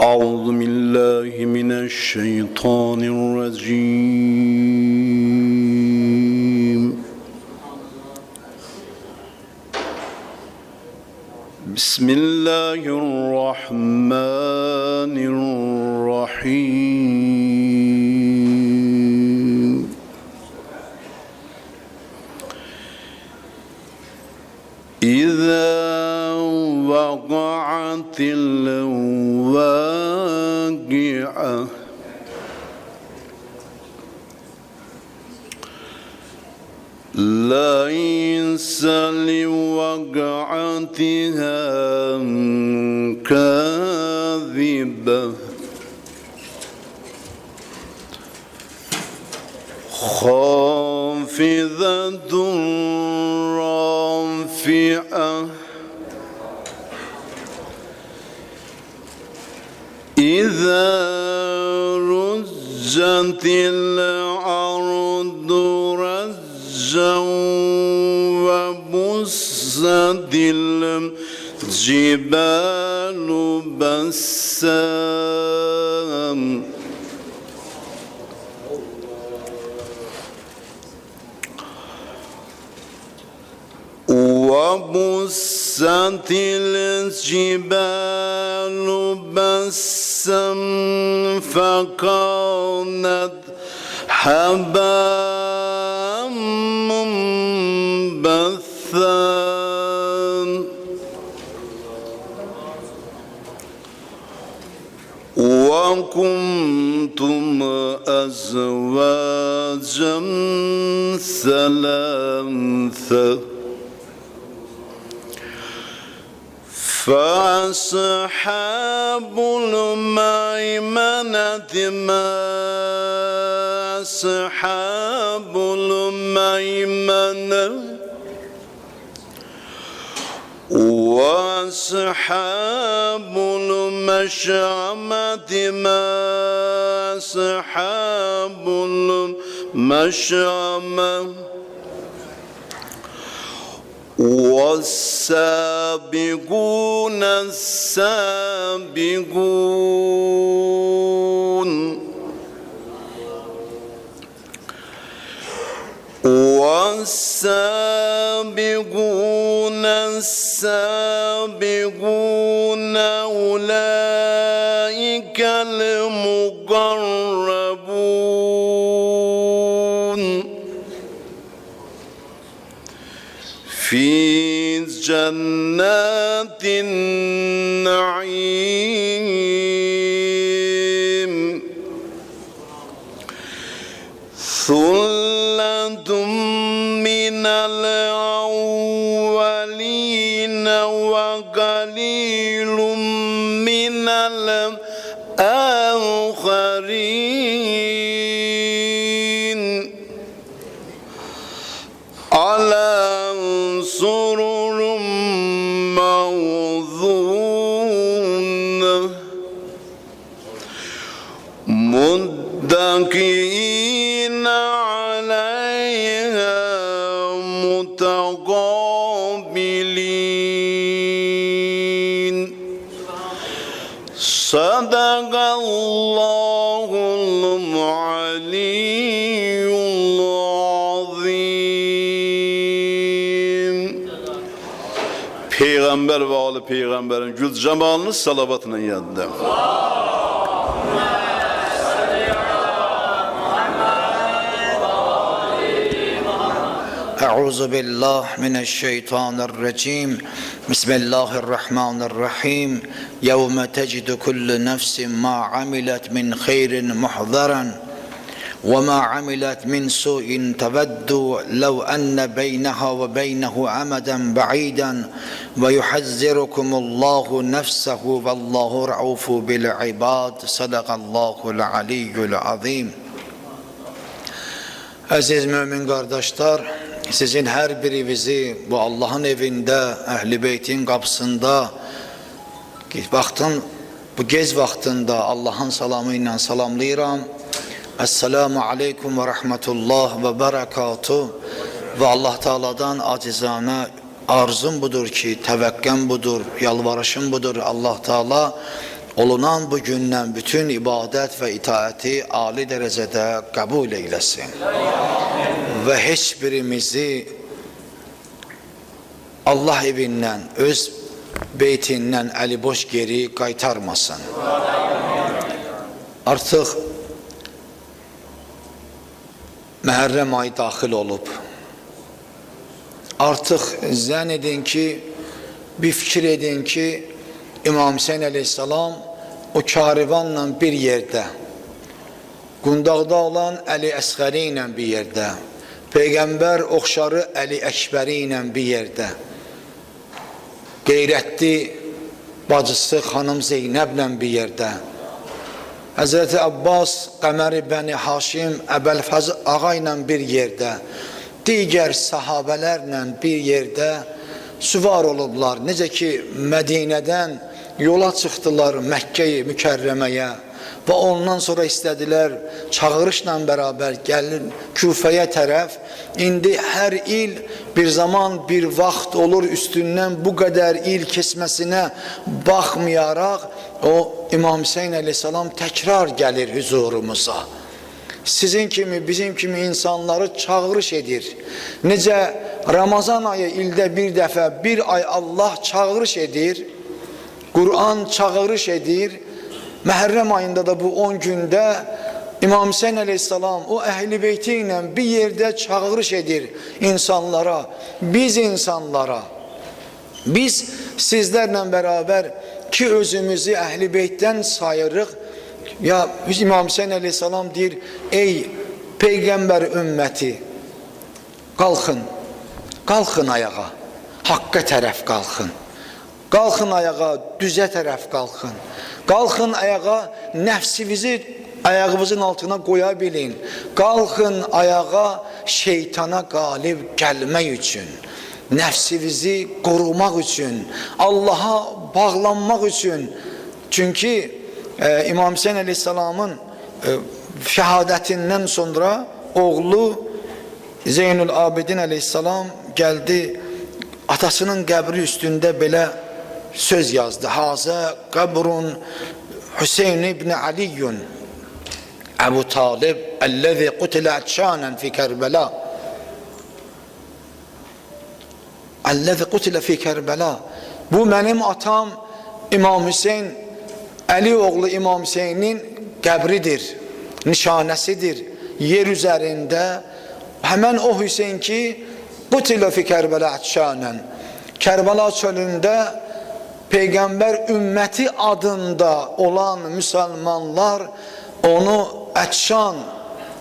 أعوذ بالله من الشيطان الرجيم. بسم الله الرحمن الرحيم. إذا وقعت الواقعة ليس لوقعتها كاذبة خافضة رافعة إذا رجت الأرض رجا وبست الجبال بسا وبست الجبال بسا فكانت هباء منبثا وكنتم أزواجا ثلاثة فأصحاب الميمنة ما أصحاب الميمنة وأصحاب المشأمة ما أصحاب المشأمة والسابقون السابقون والسابقون السابقون أولئك المقربون في جنات النعيم ثلة من الأولين وقليل من الآخرين على سرر موضونة متكئين عليها متقابلين صدق الله العلي العظيم. Peygamber ve Ali Peygamber'in gül cemalını salavatına yadda. أعوذ بالله من الشيطان الرجيم بسم الله الرحمن الرحيم يوم تجد كل نفس ما عملت من خير محضرا وما عملت من سوء تود لو أن بينها وبينه أمدا بعيدا ويحذركم الله نفسه والله رؤوف بالعباد صدق الله العلي العظيم. Aziz mümin kardeşler, sizin her birinizi bu Allah'ın evinde, Ehl-i Beyt'in kapısında, bu gez vaktinde Allah'ın salamıyla salamlayıram. Esselamu aleyküm ve rahmetullah ve berekatuhu. Ve Allah Teala'dan acizane arzum budur ki, tevekkem budur, yalvarışım budur. Allah Teala olunan bu gündən bütün ibadət və itaəti ali dərəcədə qəbul eyləsin. Və heç birimizi Allah evindən, öz beytindən əliboş geri qaytarmasın. Artıq Məhərrəm ayı daxil olub. Artıq zənn edin ki, bir fikir edin ki, İmam Hüseyin əleyhissalam o karivanla bir yerdə, Qundaqda olan Əli Əsğəri ilə bir yerdə, Peyğəmbər oxşarı Əli Əkbəri ilə bir yerdə, qeyrətli bacısı xanım Zeynəblə bir yerdə, Həzrəti Abbas, Qəmər ibn Haşim, Əbəlfəz ağa ilə bir yerdə, digər sahabələrlə bir yerdə süvar olublar. Necə ki, Mədinədən yola çıxdılar Məkkə-i Mükərrəməyə və ondan sonra istədilər çağırışla bərabər gəlin Küfəyə tərəf. İndi hər il bir zaman, bir vaxt olur, üstündən bu qədər il keçməsinə baxmayaraq o İmam Hüseyin əleyhissalam təkrar gəlir huzurumuza. Sizin kimi, bizim kimi insanları çağırış edir. Necə Ramazan ayı ildə bir dəfə, bir ay Allah çağırış edir, Kur'an çağırış edir. Məhərrəm ayında da bu 10 gündə İmam Hüseyin əleyhissalam o əhl-i beyti ilə bir yerdə çağırış edir insanlara, biz insanlara. Biz sizlərlə bərabər ki özümüzü əhl-i beytdən sayırıq. Ya İmam Hüseyin əleyhissalam deyir, ey Peyğəmbər ümməti, qalxın, qalxın ayağa, haqqa tərəf qalxın. Qalxın ayağa, düzə tərəf qalxın. Qalxın ayağa, nəfsinizi ayağınızın altına qoya bilin. Qalxın ayağa, şeytana qalib gəlmək üçün, nəfsinizi qorumaq üçün, Allaha bağlanmaq üçün. Çünki İmam Hüseyin əleyhissalamın şəhadətindən sonra oğlu Zeynül Abidin əleyhissalam gəldi, atasının qəbri üstündə belə söz yazdı. Hazə qəbrun Hüseyin ibn Aliyyun Əbu Talib əlləzi qutilə ətşanən fi Kərbəla. Əlləzi qutilə fi Kərbəla. Bu mənim atam İmam Hüseyin, Əli oğlu İmam Hüseynin qəbridir, nişanəsidir. Yer üzərində həmən o Hüseyin ki qutilə fi Kərbəla ətşanən, Kərbəla çölündə Peyğəmbər ümməti adında olan müsəlmanlar onu ətşan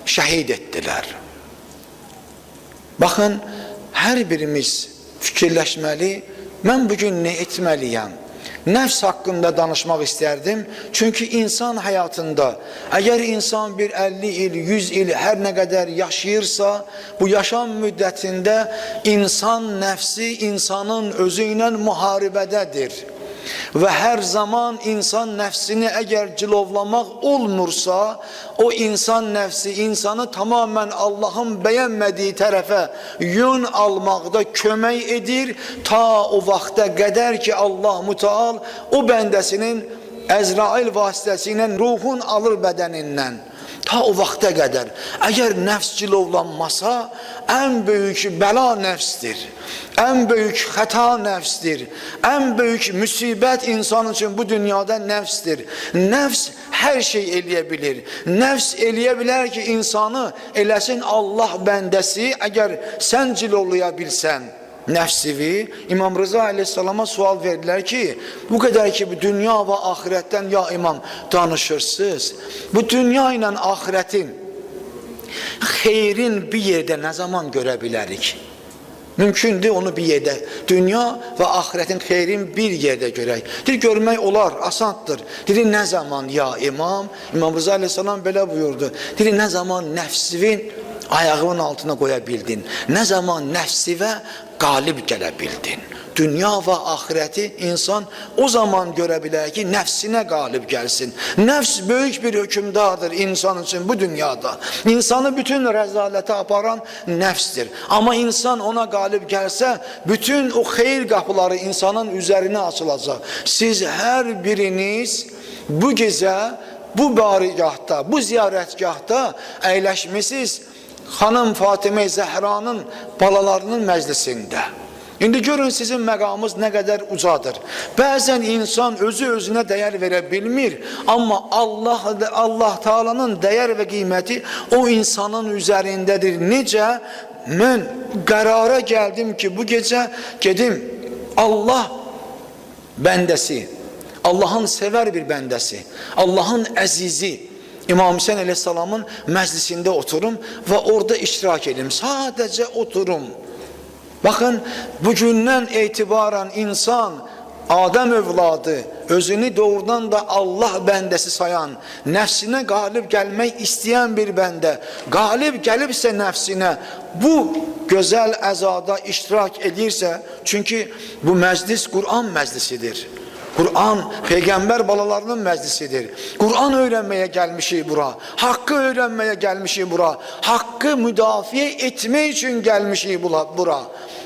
şəhid etdilər. Baxın, hər birimiz fikirləşməli, mən bugün nə etməliyəm? Nəfs haqqında danışmaq istərdim. Çünki insan həyatında, əgər insan bir 50 il, 100 il hər nə qədər yaşayırsa, bu yaşam müddətində insan nəfsi insanın özü ilə müharibədədir. Və hər zaman insan nəfsini əgər cilovlamaq olmursa, o insan nəfsi insanı tamamən Allahın bəyənmədiyi tərəfə yön almaqda kömək edir, ta o vaxta qədər ki Allah müteal o bəndəsinin Əzrail vasitəsilə ruhun alır bədənindən. Ta o vaxta qədər. Əgər nəfs cilovlanmasa, ən böyük bəla nəfsdir. Ən böyük xəta nəfsdir. Ən böyük müsibət insan üçün bu dünyada nəfsdir. Nəfs hər şey eləyə bilir. Nəfs eləyə bilər ki, insanı eləsin Allah bəndəsi, əgər sən cilovlaya bilsən nəfsivi. İmam Rıza aleyhissalama sual verdilər ki, bu qədər ki bu dünya və ahirətdən ya imam danışırsınız, bu dünya ilə ahirətin xeyrin bir yerdə nə zaman görə bilərik? Mümkündür onu bir yerdə, dünya və ahirətin xeyrin bir yerdə görək. Deyir, görmək olar, asandır. Deyir, nə zaman ya imam? İmam Rıza aleyhissalam belə buyurdu. Deyir, nə zaman nəfsivin ayağının altına qoya bildin? Nə zaman nəfsivə qalib gələ bildin? Dünya və ahirəti insan o zaman görə bilər ki, nəfsinə qalib gəlsin. Nəfs böyük bir hökümdardır insan üçün bu dünyada. İnsanı bütün rəzalətə aparan nəfsdir. Amma insan ona qalib gəlsə, bütün o xeyir qapıları insanın üzərinə açılacaq. Siz hər biriniz bu gecə bu barigahda, bu ziyarətgahda əyləşmisiniz xanım Fatimə Zəhranın balalarının məclisində. İndi görün sizin məqamınız nə qədər ucadır. Bəzən insan özü özünə dəyər verə bilmir, amma Allah Taala'nın dəyər və qiyməti o insanın üzərindədir. Necə? Mən qərara gəldim ki, bu gecə gedim Allah bəndəsi, Allahın sevər bir bəndəsi, Allahın əzizi İmam Hüseyin əleyhissalamın məclisində oturum və orada iştirak edim. Sadəcə oturum. Bakın, bugündən etibarən insan, Adəm övladı, özünü doğrudan da Allah bəndəsi sayan, nəfsinə qalib gəlmək istəyən bir bəndə, qalib gəlibsə nəfsinə, bu gözəl əzada iştirak edirsə, çünki bu məclis Qur'an məclisidir. Kur'an peygamber balalarının meclisidir. Kur'an öğrenmeye gelmişik bura. Hakkı öğrenmeye gelmişik bura. Hakkı müdafiye etmek için gelmişik bura.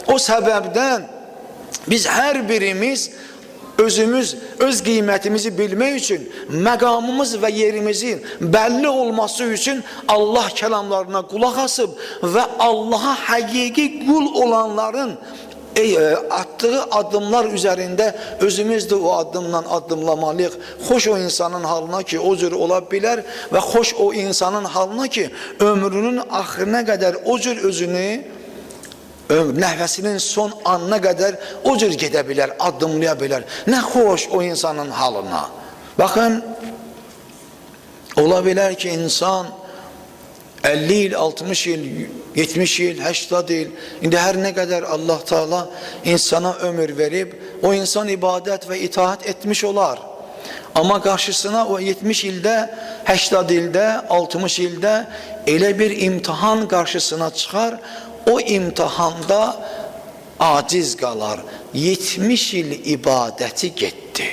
O sebepten biz her birimiz özümüz, öz kıymetimizi bilmək üçün, məqamımız və yerimizin belli olması üçün Allah kəlamlarına qulaq asıb və Allah'a həqiqi qul olanların attığı adımlar üzerinde özümüz de o adımla adımlamalıyıq. Xoş o insanın halına ki o cür ola bilər və xoş o insanın halına ki ömrünün axırına qədər o cür özünü nəfəsinin son anına qədər o cür gedə bilər, adımlaya bilər. Nə xoş o insanın halına. Bakın, ola bilər ki insan 50 il, 60 il, 70 il, 80 il, indi hər nə qədər Allah Teala insana ömür verib, o insan ibadət və itaat etmiş olar. Ama karşısına o 70 ildə, 80 ildə, 60 ildə elə bir imtihan karşısına çıxar, o imtihanda aciz qalar. 70 il ibadəti getdi.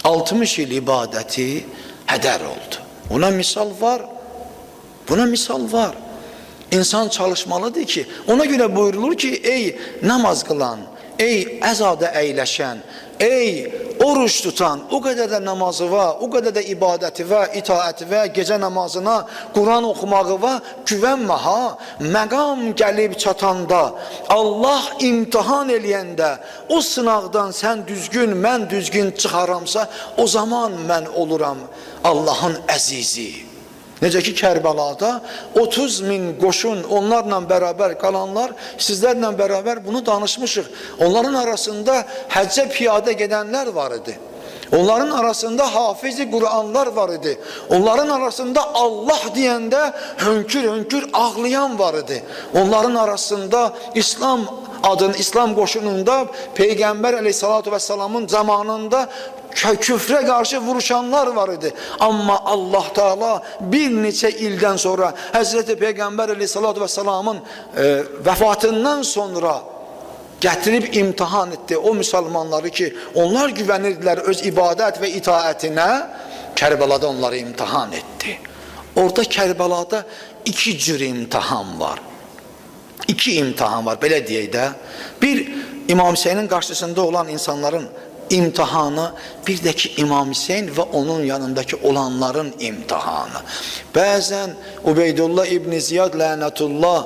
60 il ibadəti hədər oldu. Buna misal var. Buna misal var. İnsan çalışmalıdır ki, ona göre buyurulur ki, ey namaz kılan, ey əzada əyləşən, ey oruç tutan, o kadar da namazı var, o kadar da ibadeti var, itaati var, gece namazına, Kur'an okumağı var, güvenme ha. Məqam gəlib çatanda, Allah imtihan eləyəndə, o sınavdan sen düzgün, mən düzgün çıxaramsa, o zaman mən oluram Allah'ın əzizi. Necə ki Kərbəlada 30 min qoşun onlarla beraber kalanlar, sizlerle beraber bunu danışmışıq. Onların arasında həccə piyada gedenler var idi. Onların arasında hafizi Kur'anlar var idi. Onların arasında Allah diyende hönkür hönkür ağlayan var idi. Onların arasında İslam qoşununda Peygamber aleyhissalatu vesselamın zamanında küfre karşı vuruşanlar var idi. Ama Allah Teala bir neçə ildən sonra Hazreti Peygamber aleyhissalatu vesselamın vefatından sonra getirip imtihan etti o Müslümanları ki onlar güvenirdiler öz ibadet ve itaatine. Kerbela'da onları imtihan etti. Orada Kerbela'da iki cür imtihan var. İki imtihan var, belə deyək də. Bir, İmam Hüseynin karşısında olan insanların imtihanı, bir de ki İmam Hüseyin ve onun yanındaki olanların imtihanı. Bəzən Ubeydullah İbn Ziyad lənətullah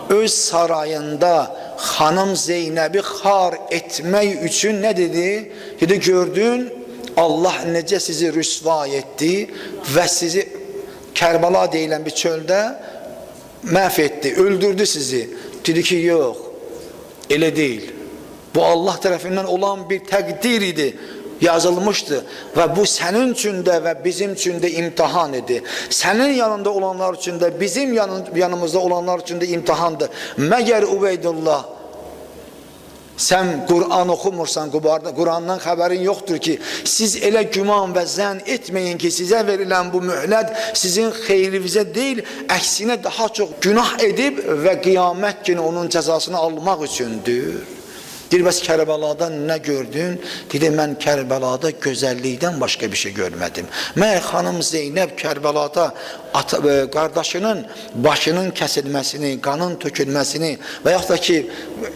öz sarayında Hanım Zeynəbi xar etmək üçün ne dedi? Dedi, gördün Allah necə sizi rüsva etdi ve sizi Kərbala deyilən bir çöldə məhv etdi, öldürdü sizi. Dedi ki yok, elə değil. Bu Allah tarafından olan bir təqdir idi, yazılmıştı ve bu senin için de ve bizim için de imtihan idi. Senin yanında olanlar için de bizim yanımızda olanlar için de imtihandı. Məgər Ubeydullah sen Kur'an okumursan, Kur'an'dan haberin yoktur ki siz elə güman ve zən etmeyin ki size verilen bu mühlet sizin xeyrinizə değil, əksinə daha çok günah edip ve kıyamet günü onun cezasını almak içindir. Deyir, bəs Kərbəlada nə gördün? Dedi, mən Kərbəlada gözəllikdən başqa bir şey görmədim. Məyər xanım Zeynəb Kərbəlada qardaşının başının kəsilməsini, qanın tökülməsini və yaxud da ki,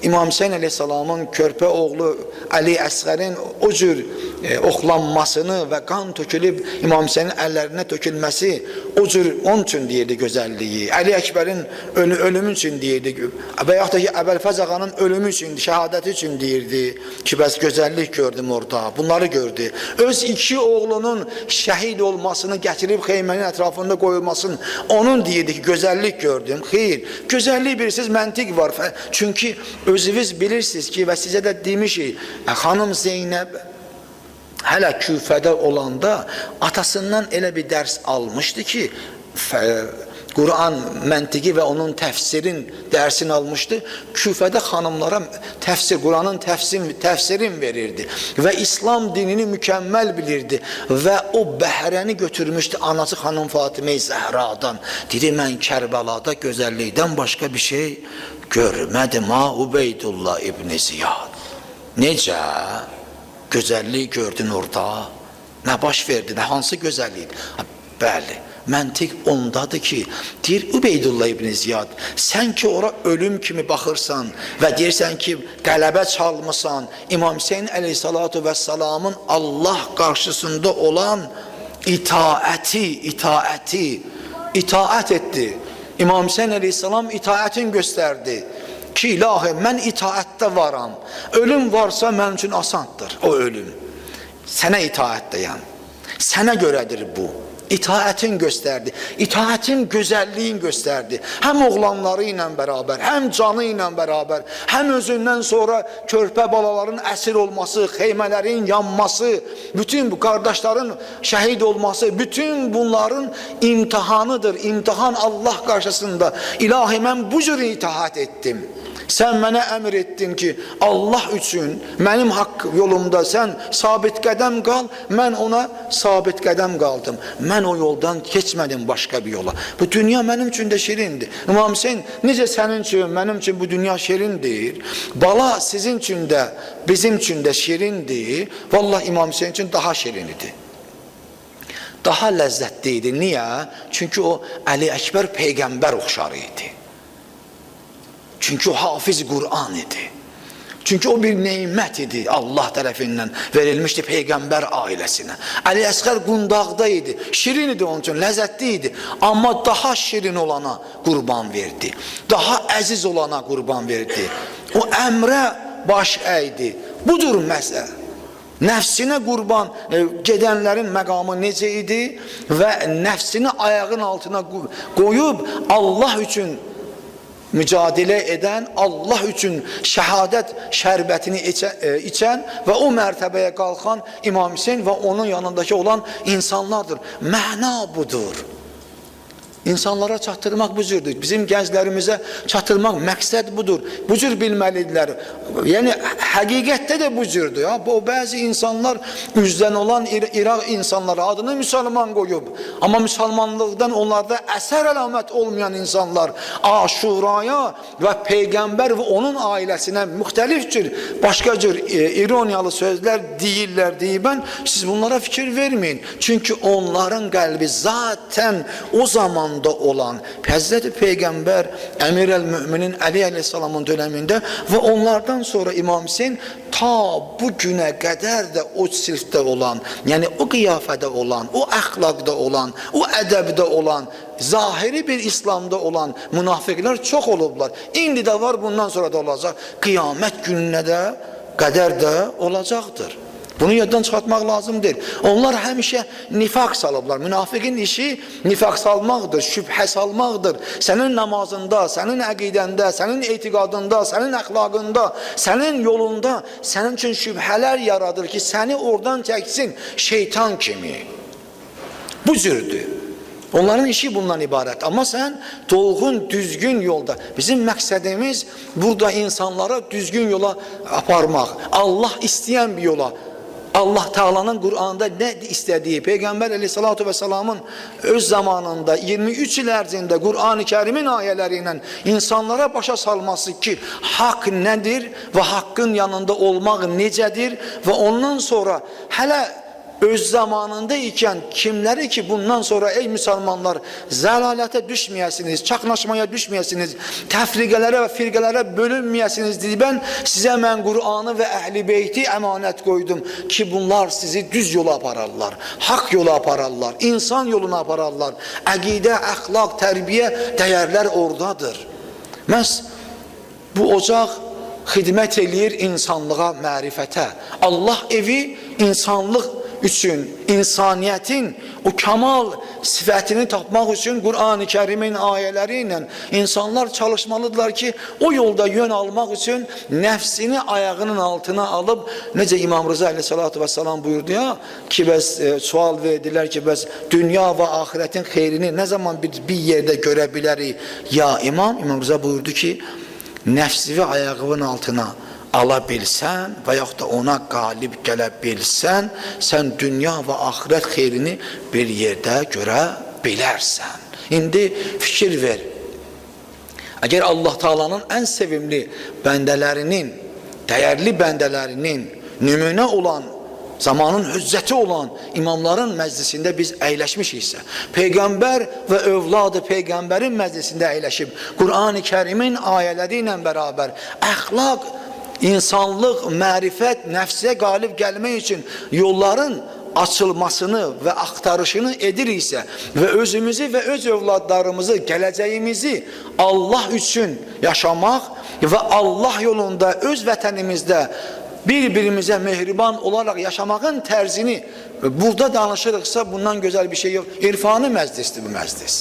İmam Hüseyin əleyhissalamın körpə oğlu Ali Əsğərin o cür oxlanmasını və qan tökülüb İmam Hüseynin əllərinə tökülməsi, o cür onun üçün deyirdi gözəlliyi. Əli Əkbərin ölümü üçün deyirdi və yaxud da ki, Əbəlfəz ağanın ölümü üçün, şəhadəti üçün deyirdi ki, bəs gözəllik gördüm orada, bunları gördü. Öz iki oğlunun şəhid olmasını gətirib xeymənin ətrafında qoyulmasını, onun deyirdi ki, gözəllik gördüm. Xeyr, gözəllik bilirsiniz, məntiq var. Çünki özünüz bilirsiniz ki, və sizə də demişik, xanım Zeynəb hələ Küfədə olanda atasından elə bir dərs almışdı ki, Quran məntiqi və onun təfsirin dərsini almışdı. Küfədə xanımlara Quranın təfsirin verirdi və İslam dinini mükəmməl bilirdi və o bəhrəni götürmüşdü anası xanım Fatimə-i Zəhradan. Dedi, mən Kərbəlada gözəllikdən başqa bir şey görmədim ha, Ubeydullah İbn Ziyad. Necə? Gözəllik gördün orada? Nə baş verdi? Nə hansı gözəllik? Bəli. Məntiq ondadır ki, deyir Ubeydullah İbn Ziyad, sən ki ora ölüm kimi baxırsan və deyirsən ki, qələbə çalmısan, İmam Hüseyin əleyhissalatu vəssalamın Allah qarşısında olan itaət etdi. İmam Hüseyin əleyhissalam itaətin göstərdi ki, ilahi, mən itaətdə varam. Ölüm varsa mənim üçün asandır o ölüm. Sənə itaətdəyəm. Sənə görədir bu. İtaətin göstərdi, itaətin gözəlliyin göstərdi. Həm oğlanları ilə bərabər, həm canı ilə bərabər, həm özündən sonra körpə balaların əsir olması, xeymələrin yanması, bütün bu qardaşların şəhid olması, bütün bunların imtihanıdır. İmtihan Allah qarşısında. İlahi, mən bu cür itaət etdim. Sən mənə əmr etdin ki, Allah üçün mənim haqq yolumda sən sabit qədəm qal, mən ona sabit qədəm qaldım. Mən o yoldan keçmədim başqa bir yola. Bu dünya mənim üçün də şirindir. İmam Hüseyin, necə sənin üçün, mənim üçün bu dünya şirindir? Bala sizin üçün də, bizim üçün də şirindir. Vallahi İmam Hüseyin üçün daha şirinidir. Daha ləzzətli idi. Niyə? Çünki o Əli Əkbər Peyğəmbər oxşarı idi. Çünki o hafiz Qur'an idi. Çünki o bir neymət idi, Allah tərəfindən verilmişdi Peyğəmbər ailəsinə. Əli Əsğər qundaqda idi, şirin idi onun üçün, ləzzətli idi. Amma daha şirin olana qurban verdi, daha əziz olana qurban verdi. O əmrə baş əydi. Budur məsələ. Nəfsinə qurban gedənlərin məqamı necə idi və nəfsini ayağın altına qoyub Allah üçün mücadilə edən, Allah üçün şəhadət şərbətini içən və o mərtəbəyə qalxan İmam Hüseyin və onun yanındakı olan insanlardır. Məna budur. İnsanlara çatdırmaq bu cürdür. Bizim gənclərimizə çatdırmaq məqsəd budur. Bu cür bilməlidirlər. Yəni, həqiqətdə də bu cürdür. O, bəzi insanlar üzdən olan İraq insanları adını müsəlman qoyub. Amma müsəlmanlıqdan onlarda əsər əlamət olmayan insanlar Aşuraya və Peyğəmbər və onun ailəsinə müxtəlif cür, başqa cür ironiyalı sözlər deyirlər deyibən, siz bunlara fikir verməyin. Çünki onların qəlbi zaten o zaman olan Həzrəti Peyğəmbər Əmir əl-Müminin Əli əleyhissalamın dönəmində və onlardan sonra İmam Hüseyin ta bu günə qədər də o sirfdə olan, yəni o qiyafədə olan, o əxlaqda olan, o ədəbdə olan, zahiri bir İslamda olan münafiqlər çox olublar. İndi də var, bundan sonra da olacaq. Qiyamət gününə də qədər də olacaqdır. Bunu yaddan çıxartmaq lazım deyil. Onlar həmişə nifaq salıblar. Münafiqin işi nifaq salmaqdır, şübhə salmaqdır. Sənin namazında, sənin əqidəndə, sənin etiqadında, sənin əxlaqında, sənin yolunda sənin üçün şübhələr yaradır ki, səni oradan çəksin şeytan kimi. Bu cürdür. Onların işi bundan ibarət. Amma sən dolğun, düzgün yolda. Bizim məqsədimiz burada insanlara düzgün yola aparmaq. Allah istəyən bir yola. Allah Teala'nın Kur'an'da ne istediği, Peygamber aleyhissalatu vesselamın öz zamanında 23 il ərzində Kur'an-ı Kerim'in ayeleriyle insanlara başa salması ki hak nedir ve hakkın yanında olmak necedir ve ondan sonra hele öz zamanında iken kimleri ki bundan sonra ey Müslümanlar zelalete düşmeyesiniz, çaknaşmaya düşmeyesiniz, tefriqelere ve firqelere bölünmeyesiniz diye ben size mən Kur'an'ı ve Ehl-i Beyti emanet koydum ki bunlar sizi düz yola apararlar, hak yola apararlar, insan yoluna apararlar. Əqidə, əxlaq, tərbiyə, dəyərlər oradadır. Məhz bu ocaq xidmət eləyir insanlığa, mərifətə. Allah evi insanlıq üçün, insaniyyətin o kamal sifətini tapmaq üçün Qur'an-ı Kərimin ayələri ilə insanlar çalışmalıdırlar ki, o yolda yön almaq üçün nəfsini ayağının altına alıb, necə İmam Rıza aleyhissalatu vesselam buyurdu ya, ki bəs sual verdilər ki, bəs dünya və ahiretin xeyrini nə zaman bir yerdə görə bilərik? Ya İmam Rıza buyurdu ki, nəfsi və ayağının altına ala bilsən və yaxud da ona qalib gələ bilsən, sən dünya və axirət xeyrini bir yerdə görə bilərsən. İndi fikir ver. Əgər Allah Taala'nın ən sevimli bəndələrinin, dəyərli bəndələrinin nümunə olan, zamanın hüccəti olan imamların məclisində biz əyləşmişiksə, Peyğəmbər və övladı Peyğəmbərin məclisində əyləşib, Qur'an-ı Kərimin ayələri ilə bərabər əxlaq, insanlıq, mərifət, nəfsə qalib gəlmək üçün yolların açılmasını və axtarışını ediriksə və özümüzü və öz övladlarımızı, gələcəyimizi Allah üçün yaşamaq və Allah yolunda öz vətənimizdə bir-birimizə mehriban olaraq yaşamağın tərzini burada danışırıqsa bundan gözəl bir şey yox. İrfani məclisdir bu məclis.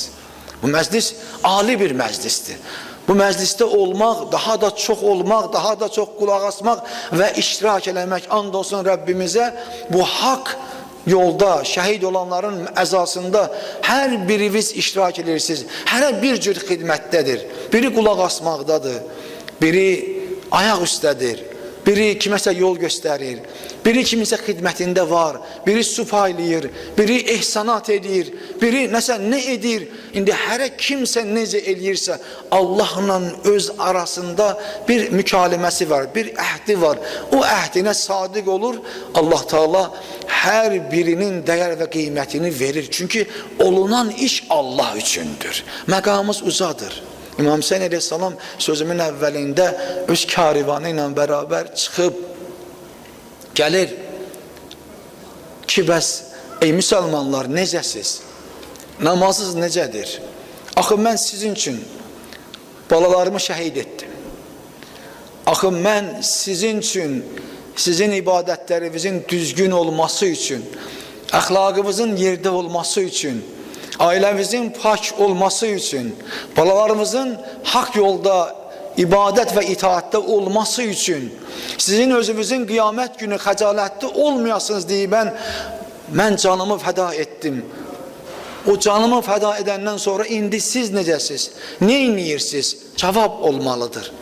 Bu məclis ali bir məclisdir. Bu məclisdə olmaq, daha da çox olmaq, daha da çox qulaq asmaq və iştirak eləmək, and olsun Rəbbimizə bu haqq yolda şəhid olanların əzasında hər biriniz iştirak edirsiniz. Hərə bir cür xidmətdədir. Biri qulaq asmaqdadır, biri ayaq üstədir, biri kiməsə yol göstərir, biri kimisə xidmətində var, biri su paylayır, biri ehsanat edir, biri nə edir. İndi hərə kimsə necə eləyirsə, Allahla öz arasında bir mükaliməsi var, bir əhdi var. O əhdinə sadiq olur, Allah Teala hər birinin dəyər və qiymətini verir. Çünki olunan iş Allah üçündür. Məqamımız uzadır. İmam Hüseyin aleyhissalam sözümün əvvəlində öz karivanı ilə bərabər çıxıb gəlir ki, bəs ey müsəlmanlar necəsiz? Namazınız necədir? Axı mən sizin üçün balalarımı şəhid etdim. Axı mən sizin üçün, sizin ibadətlərinizin düzgün olması üçün, əxlaqımızın yerdə olması üçün, ailəmizin pak olması üçün, balalarımızın haqq yolda ibadət və itaatdə olması üçün, sizin özünüzün qiyamət günü xəcalətli olmayasınız deyib mən canımı fəda etdim. O canımı fəda edəndən sonra indi siz necəsiz? Nə edirsiniz? Cavab olmalıdır.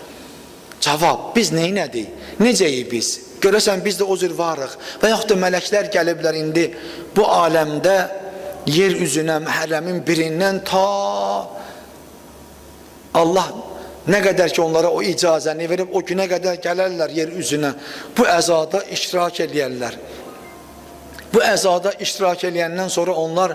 Cavab, biz neynədik? Necəyik biz? Görəsən biz də o cür varıq. Və yaxud da mələklər gəliblər indi bu aləmdə yer üzünə məhərrəmin birindən ta Allah nə qədər ki onlara o icazəni verib o günə qədər gələrlər yer üzünə bu əzada iştirak eləyərlər. Bu əzada iştirak eləyəndən sonra onlar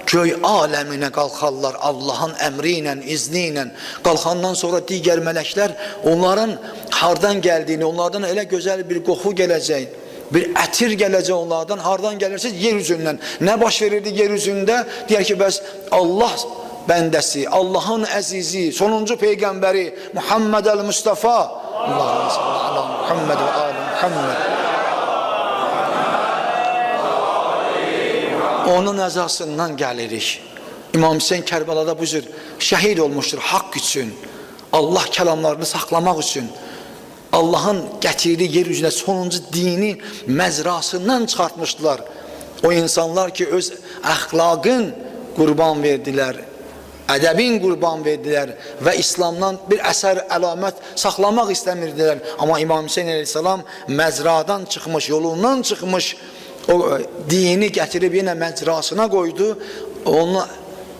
göy aləminə qalxarlar Allahın əmri ilə, izni ilə. Qalxandan sonra digər mələklər onların hardan gəldiyini, onlardan elə gözəl bir qoxu gələcək, bir ətir gələcək onlardan, hardan gəlirsiniz? Yer üzündən. Nə baş verirdi yer üzündə? Deyər ki, bəs Allah bəndəsi, Allahın əzizi, sonuncu Peyğəmbəri Muhammed el-Mustafa Allah'ın sallallahu ala Muhammed və ali Muhammed onun əzasından gəlirik. İmam Hüseyin Kərbəlada bu cür şəhid olmuşdur haqq üçün, Allah kəlamlarını saxlamaq üçün. Allah'ın gətirdiyi yer üzünə sonuncu dini məzrasından çıxartmışdılar. O insanlar ki öz əxlaqın qurban verdilər, ədəbin qurban verdilər və İslamdan bir əsər, əlamət saxlamaq istəmirdilər. Amma İmam Hüseyin aleyhissalam məzradan çıxmış, yolundan çıxmış, o dini gətirib yenə məcrasına qoydu, onu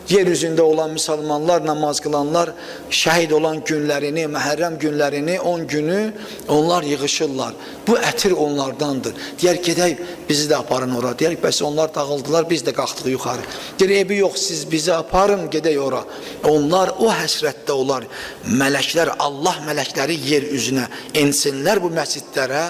yeryüzünde olan Müslümanlar, namaz kılanlar şəhid olan günlərini, Məhərrəm günlərini, 10 günü onlar yığışırlar. Bu ətir onlardandır. Deyər gedək bizi də aparın ora. Deyər bəs onlar dağıldılar, biz də qalxdıq yuxarı. Deyər evi yox, siz bizi aparın, gedək ora. Onlar o həsrətdə olar. Mələklər, Allah mələkləri yer üzünə ensinlər bu məscidlərə,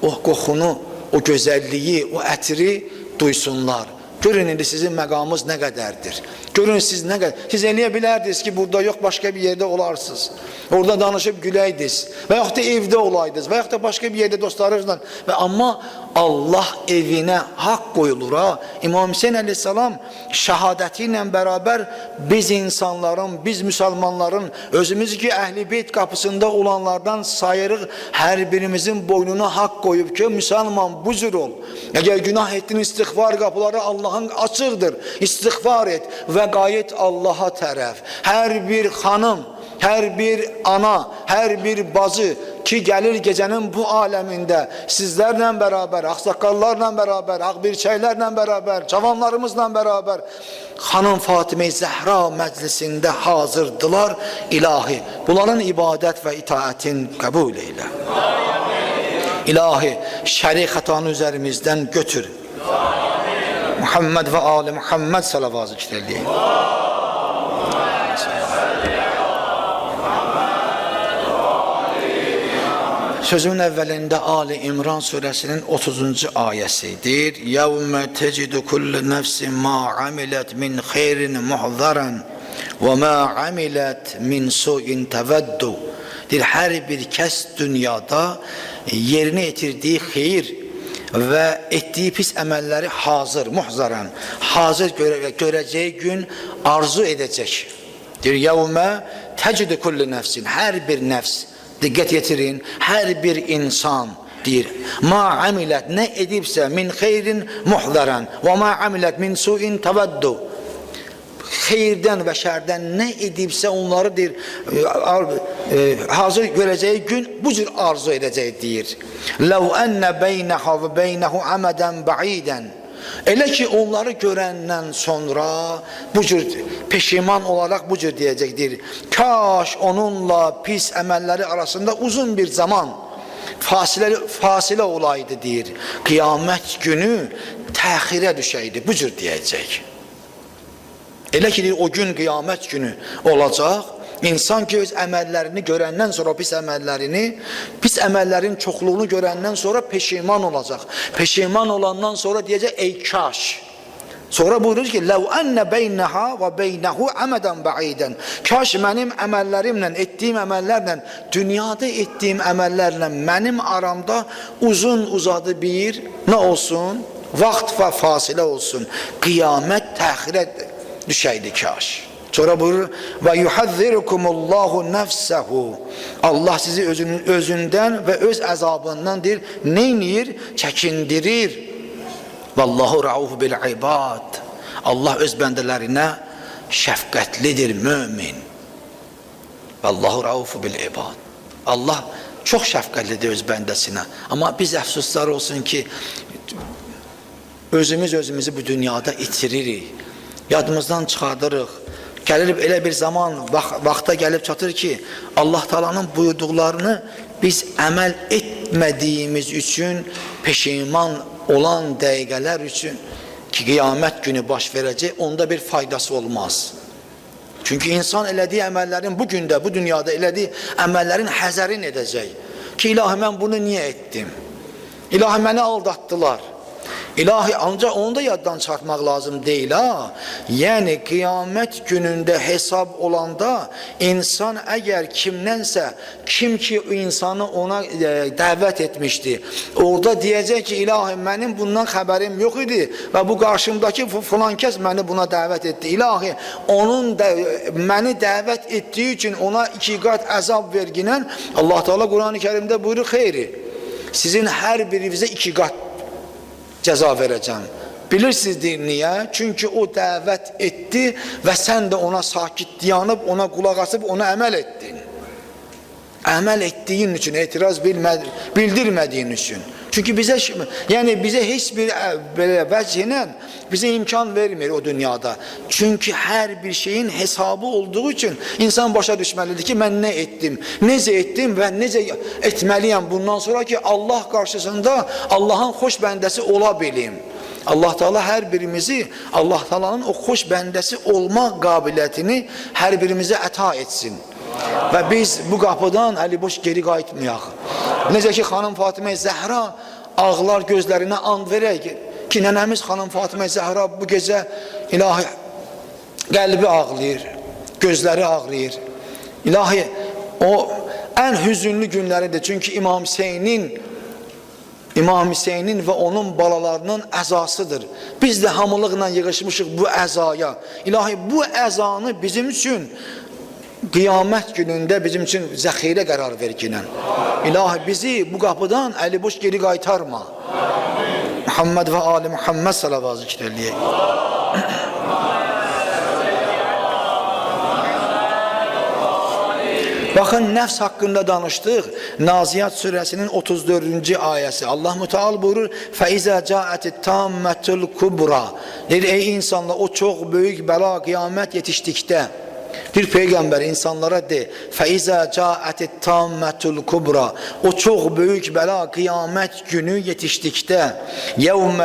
o qoxunu, o gözəlliyi, o ətiri duysunlar. Görün indi sizin məqamınız nə qədərdir. Görün siz nə qədər. Siz eləyə bilərdiniz ki, burada yox, başqa bir yerdə olarsınız. Orada danışıb güləydiniz. Və yaxud da evdə olaydınız. Və yaxud da başqa bir yerdə dostlarınızla. Və amma Allah evinə haqq qoyulur ha. İmam Hüseyin əleyhissalam şəhadəti ilə bərabər biz insanların, biz müsəlmanların, özümüz ki əhl-i beyt qapısında olanlardan sayırıq, hər birimizin boynuna haqq qoyub ki, müsəlman bu cür ol. Əgər günah etdin, istiğfar qapıları Allahın açıqdır. İstiğfar et və qayıt Allaha tərəf. Hər bir xanım, hər bir ana, hər bir bacı ki gəlir gecənin bu aləmində sizlərlə bərabər, ağsaqqallarla bərabər, ağbirçəklərlə bərabər, cavanlarımızla bərabər xanım Fatimə-i Zəhra məclisində hazırdılar. İlahi, bunların ibadət və itaətin qəbul eylə. İlahi, şəri xətanı üzərimizdən götür. Muhammed və Ali Muhammed salavatı zikr edeyim. Sözün əvvəlində Ali İmran surəsinin 30-cu ayəsidir. Yevmə tecidu kullu nəfsin ma amilət min xeyrin muhzaran və ma amilət min su'in təvəddu. Hər bir kəs dünyada yerinə yetirdiyi xeyir və etdiyi pis əməlləri hazır, muhzaran, hazır görəcəyi gün arzu edəcək. Yevmə tecidu kullu nəfsin, hər bir nəfs, diqqət yetirin, hər bir insan deyir, ma amilət, nə edibsə min xeyrin muhzaran və ma amilət min su'in təvəddu, xeyirdən və şərdən nə edibsə onları deyir, hazır görəcəyi gün bu cür arzu edəcək deyir. Ləv ənə beynəhə və beynəhu əmədən bəidən. Elə ki onları görəndən sonra bu cür peşiman olaraq bu cür deyəcəkdir. Kaş onunla pis əməlləri arasında uzun bir zaman fasilə olaydı deyir. Qiyamət günü təxirə düşəydi, bu cür deyəcək. Elə ki o gün qiyamət günü olacaq. İnsan ki öz əməllərini görəndən sonra pis əməllərin çoxluğunu görəndən sonra peşiman olacaq. Peşiman olandan sonra deyəcək ey kaş. Sonra buyurur ki ləv ənə beynəhə və beynəhu əmədən bəidən. Kaş mənim əməllərimlə, etdiyim əməllərlə, dünyada etdiyim əməllərlə mənim aramda uzun uzadı bir nə olsun? Vaxt və fasilə olsun. Qiyamət təxirə düşəydi kaş. Sonra buyurur və yuhazzirukumullahu nəfsəhu. Allah sizi özündən və öz əzabından deyir, neynir? Çəkindirir. Vallahu rauf bil ibad. Allah öz bəndələrinə şəfqətlidir, mömin. Vallahu rauf bil ibad. Allah çox şəfqətlidir öz bəndəsinə. Amma biz əfsuslar olsun ki özümüzü bu dünyada itiririk. Yadımızdan çıxardırıq. Gəlir elə bir zaman, vaxta gəlib çatır ki, Allah Taala'nın buyurduqlarını biz əməl etmədiyimiz üçün peşiman olan dəqiqələr üçün ki, qiyamət günü baş verəcək, onda bir faydası olmaz. Çünki insan elədiyi əməllərin bu gündə, bu dünyada elədiyi əməllərin həzərin edəcək. Ki, ilahi mən bunu niyə etdim? İlahi məni aldatdılar. İlahi ancaq onu da yaddan çıxartmaq lazım deyil ha. Yəni qiyamət günündə hesab olanda insan əgər kimdənsə, kim ki insanı ona dəvət etmişdi, orada deyəcək ki ilahi mənim bundan xəbərim yox idi və bu qarşımdakı filan kəs məni buna dəvət etdi. İlahi onun məni dəvət etdiyi üçün ona 2 qat əzab verginən Allah Teala Quran-ı Kərimdə buyurur xeyri. Sizin hər birinizə 2 qat cəza verəcəm. Bilirsiniz niyə? Çünki o dəvət etdi və sən də ona sakit dayanıb, ona qulaq asıb, ona əməl etdin. Əməl etdiyin üçün, etiraz bildirmədiyin üçün. Çünki bizə yəni bizə heç bir belə vəcihlə bizə imkan vermir o dünyada. Çünki hər bir şeyin hesabı olduğu üçün insan başa düşməlidir ki, mən nə etdim, necə etdim və necə etməliyəm bundan sonra ki, Allah qarşısında Allahın xoş bəndəsi ola bilim. Allah Teala hər birimizi Allah Teala'nın o xoş bəndəsi olmaq qabiliyyətini hər birimizə əta etsin. Və biz bu qapıdan əliboş geri qayıtmayaq. Necə ki, xanım Fatimə Zəhra ağlar gözlərinə and verək ki, nənəmiz xanım Fatimə Zəhra bu gecə ilahi qəlbi ağlayır, gözləri ağlayır. İlahi o ən hüzünlü günləridir. Çünki İmam Hüseynin və onun balalarının əzasıdır. Biz də hamılıqla yığışmışıq bu əzaya. İlahi, bu əzanı bizim üçün qiyamət günündə bizim üçün zəxirə qərar verginən. İlahi, bizi bu qapıdan əliboş geri qaytarma. Muhammed və Ali Muhammed salavatı zikr eləyək. Baxın, nəfs haqqında danışdıq. Naziyyat surəsinin 34-cü ayəsi. Allah Müteal buyurur, فَإِذَا جَاءَتِ التَّامَّةُ الْكُبْرَى deyir, ey insanlar, o çox böyük bəla, qiyamət yetişdikdə. Bir peyğəmbər insanlara de, فَإِذَا جَاءَتِ التَّامَّةُ الْكُبْرَى o çox böyük bəla, qiyamət günü yetişdikdə. يَوْمَ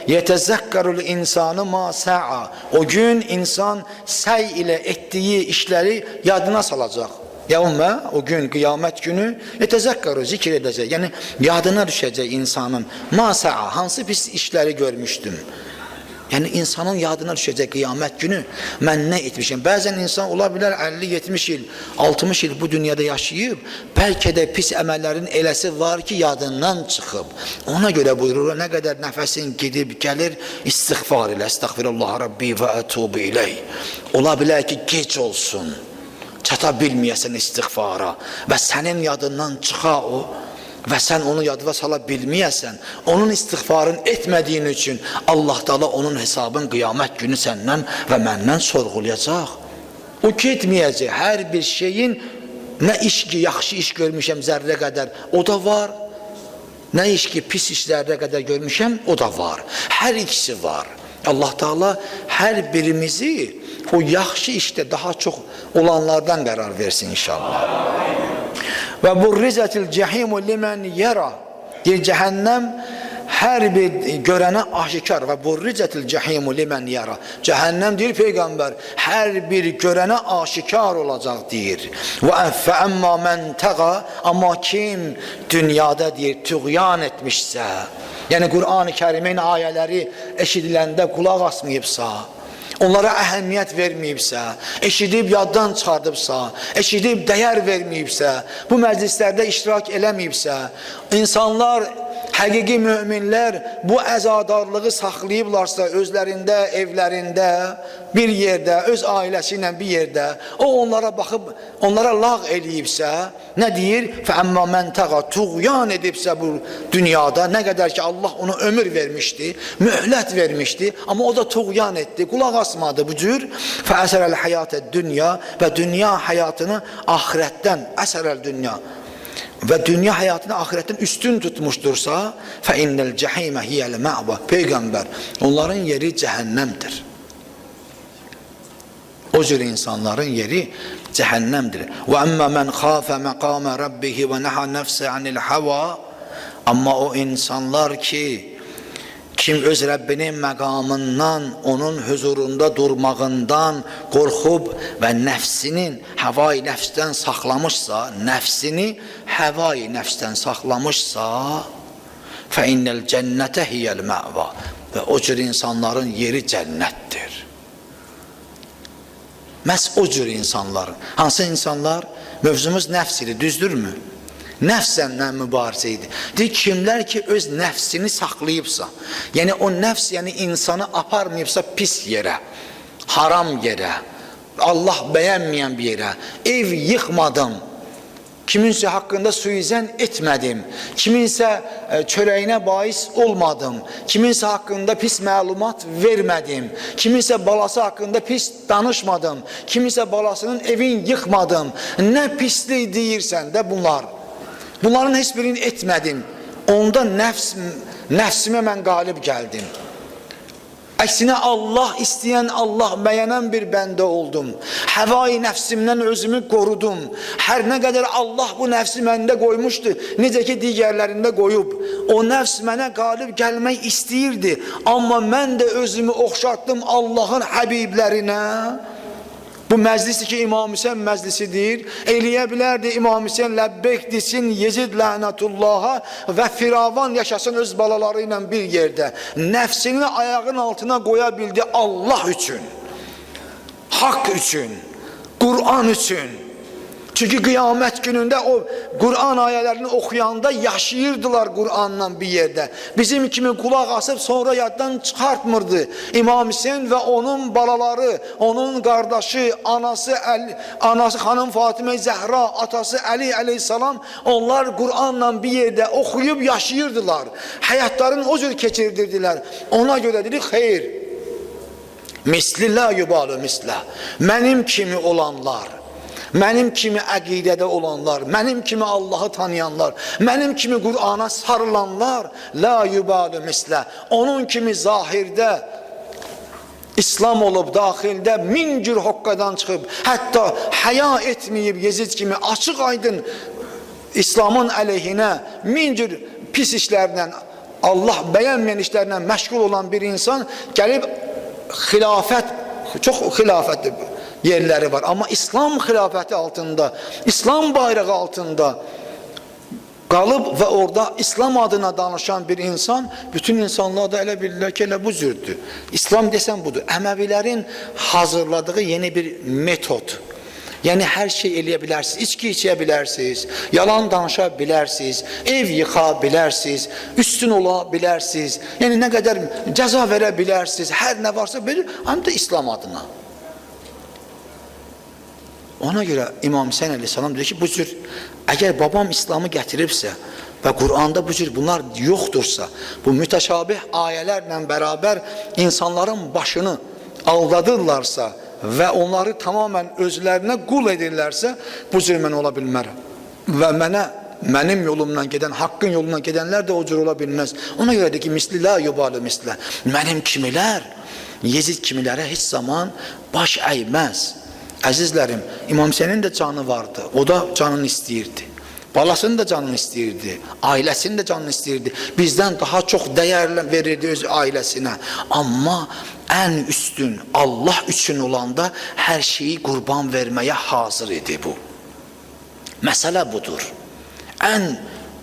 يَتَزَكَّرُ الْاِنْسَانُ مَا سَعَى o gün insan səy ilə etdiyi işləri yadına salacaq. Yevmə, o gün, qiyamət günü yetezekkaru, zikr edəcək. Yəni, yadına düşəcək insanın. Masa'a, hansı pis işləri görmüşdüm. Yəni, insanın yadına düşəcək qiyamət günü. Mən nə etmişim? Bəzən insan ola bilər 50-70 il, 60 il bu dünyada yaşayıb, bəlkə də pis əməllərin eləsi var ki, yadından çıxıb. Ona görə buyurur, nə qədər nəfəsin gedib, gəlir, istiğfar ilə, estağfirullah Rabbi və ətubu iləyh. Ola bilər ki, gec olsun. Çata bilməyəsən istiğfara və sənin yadından çıxa o və sən onu yadına sala bilməyəsən, onun istiğfarın etmədiyin üçün Allah Teala onun hesabın qiyamət günü səndən və məndən sorğulayacaq. O getməyəcək, hər bir şeyin nə iş ki, yaxşı iş görmüşəm zərrə qədər, o da var. Nə iş ki, pis işlərdə qədər görmüşəm, o da var. Hər ikisi var. Allah Teala hər birimizi o yaxşı işdə daha çox olanlardan qərar versin inşallah. Və burrizatil cehimu limen yara deyir, cəhənnəm hər bir görənə aşikar və burrizatil cehimu limen yara. Cəhənnəm deyir Peyğəmbər, hər bir görənə aşikar olacaq deyir. Və əmmə mən təqa, amma kim dünyada deyir, tüğyan etmişsə, yəni Qur'an-ı Kərimin ayələri eşidiləndə qulaq asmayıbsa, onlara əhəmiyyət verməyibsə, eşidib yaddan çıxardıbsa, eşidib dəyər verməyibsə, bu məclislərdə iştirak eləməyibsə, insanlar, həqiqi möminlər bu əzadarlığı saxlayıblarsa özlərində, evlərində, bir yerdə, öz ailəsi ilə bir yerdə, o onlara baxıb, onlara lağ eləyibsə, nə deyir? Fəəmmə mən təqa, tuğyan edibsə bu dünyada, nə qədər ki Allah ona ömür vermişdi, möhlət vermişdi, amma o da tuğyan etdi, qulaq asmadı bu cür. Fəəsərəl həyatə dünya və dünya həyatını ahirətdən, əsərəl dünya və dünya həyatını ahirətdən üstün tutmuşdursa, fəinnəl cəhimə hiyəl mə'bə, Peyğəmbər, onların yeri cəhənnəmdir. O cür insanların yeri cəhənnəmdir. Və əmmə mən xafə məqamə Rabbihi və nəhə nəfsə anil hava, amma o insanlar ki, kim öz Rəbbinin məqamından, onun huzurunda durmağından qorxub və nəfsinin həvai nəfsdən saxlamışsa, nəfsini həvai nəfsdən saxlamışsa, fəinnəl cənnətə hiyəl mə'va, və o cür insanların yeri cənnətdir. Məhz o cür insanlar. Hansı insanlar? Mövzumuz nəfs idi, düzdürmü? Nəfsənlə mübarizə idi. Deyir, kimlər ki öz nəfsini saxlayıbsa, yəni o nəfs insanı aparmayıbsa pis yerə, haram yerə, Allah bəyənməyən bir yerə, ev yıxmadım, kiminsə haqqında suizən etmədim, kiminsə çörəyinə bais olmadım, kiminsə haqqında pis məlumat vermədim, kiminsə balası haqqında pis danışmadım, kiminsə balasının evin yıxmadım, nə pislik deyirsən də bunlar. Bunların heç birini etmədim. onda nəfsimə mən qalib gəldim. Əksinə Allah istəyən, Allah bəyənən bir bəndə oldum. Həvai nəfsimdən özümü qorudum. Hər nə qədər Allah bu nəfsi məndə qoymuşdu, necə ki digərlərində qoyub, o nəfs mənə qalib gəlmək istəyirdi. Amma mən də özümü oxşatdım Allahın həbiblərinə. Bu məclisi ki İmam Hüseyin məclisidir, eləyə bilərdi İmam Hüseyin ləbbeyk desin, Yezid lənətullaha və Firavan yaşasın öz balaları ilə bir yerdə. Nəfsini ayağın altına qoya bildi Allah üçün, haqq üçün, Qur'an üçün. Çünki qiyamət günündə o Qur'an ayələrini oxuyanda yaşayırdılar Qur'anla bir yerdə. Bizim kimi qulaq asıb sonra yaddan çıxartmırdı. İmam Hüseyin və onun balaları, onun qardaşı, anası xanım Fatimə Zəhra, atası Əli əleyhissalam, onlar Qur'anla bir yerdə oxuyub yaşayırdılar. Həyatlarını o cür keçirdirdilər. Ona görə dedik, xeyr. Misli la yubalu mislə. Mənim kimi olanlar, mənim kimi əqidədə olanlar, mənim kimi Allahı tanıyanlar, mənim kimi Qur'ana sarılanlar, la yubalu mislə, onun kimi zahirdə İslam olub, daxildə min cür hoqqadan çıxıb, hətta həya etməyib Yezid kimi açıq aydın İslamın əleyhinə min cür pis işlərlə, Allah bəyənməyən işlərlə məşğul olan bir insan gəlib xilafət, çox xilafətdir yerləri var. Amma İslam xilafəti altında, İslam bayrağı altında qalıb və orada İslam adına danışan bir insan, bütün insanlar da elə bilirlər ki, elə bu cürdür. İslam desən budur. Əməvilərin hazırladığı yeni bir metod. Yəni hər şey eləyə bilərsiniz, içki içə bilərsiniz, yalan danışa bilərsiniz, ev yıxa bilərsiniz, üstün ola bilərsiniz, yəni nə qədər cəza verə bilərsiniz, hər nə varsa bilir, həm də İslam adına. Ona görə İmam Hüseyin əleyhissalam deyir ki, bu cür, əgər babam İslamı gətiribsə və Qur'anda bu cür bunlar yoxdursa, bu mütəşabih ayələrlə bərabər insanların başını aldadırlarsa və onları tamamən özlərinə qul edirlərsə, bu cür mən ola bilmərəm. Və mənim yolumdan gedən, haqqın yolundan gedənlər də o cür ola bilməz. Ona görədir ki, misli la yubalı mislə. Mənim kimilər, Yezid kimilərə heç zaman baş əyməz. Əzizlərim, İmam Hüseynin də canı vardı, o da canını istəyirdi. Balasının da canını istəyirdi, ailəsinin də canını istəyirdi. Bizdən daha çox dəyər verirdi öz ailəsinə. Amma ən üstün Allah üçün olanda hər şeyi qurban verməyə hazır idi bu. Məsələ budur. Ən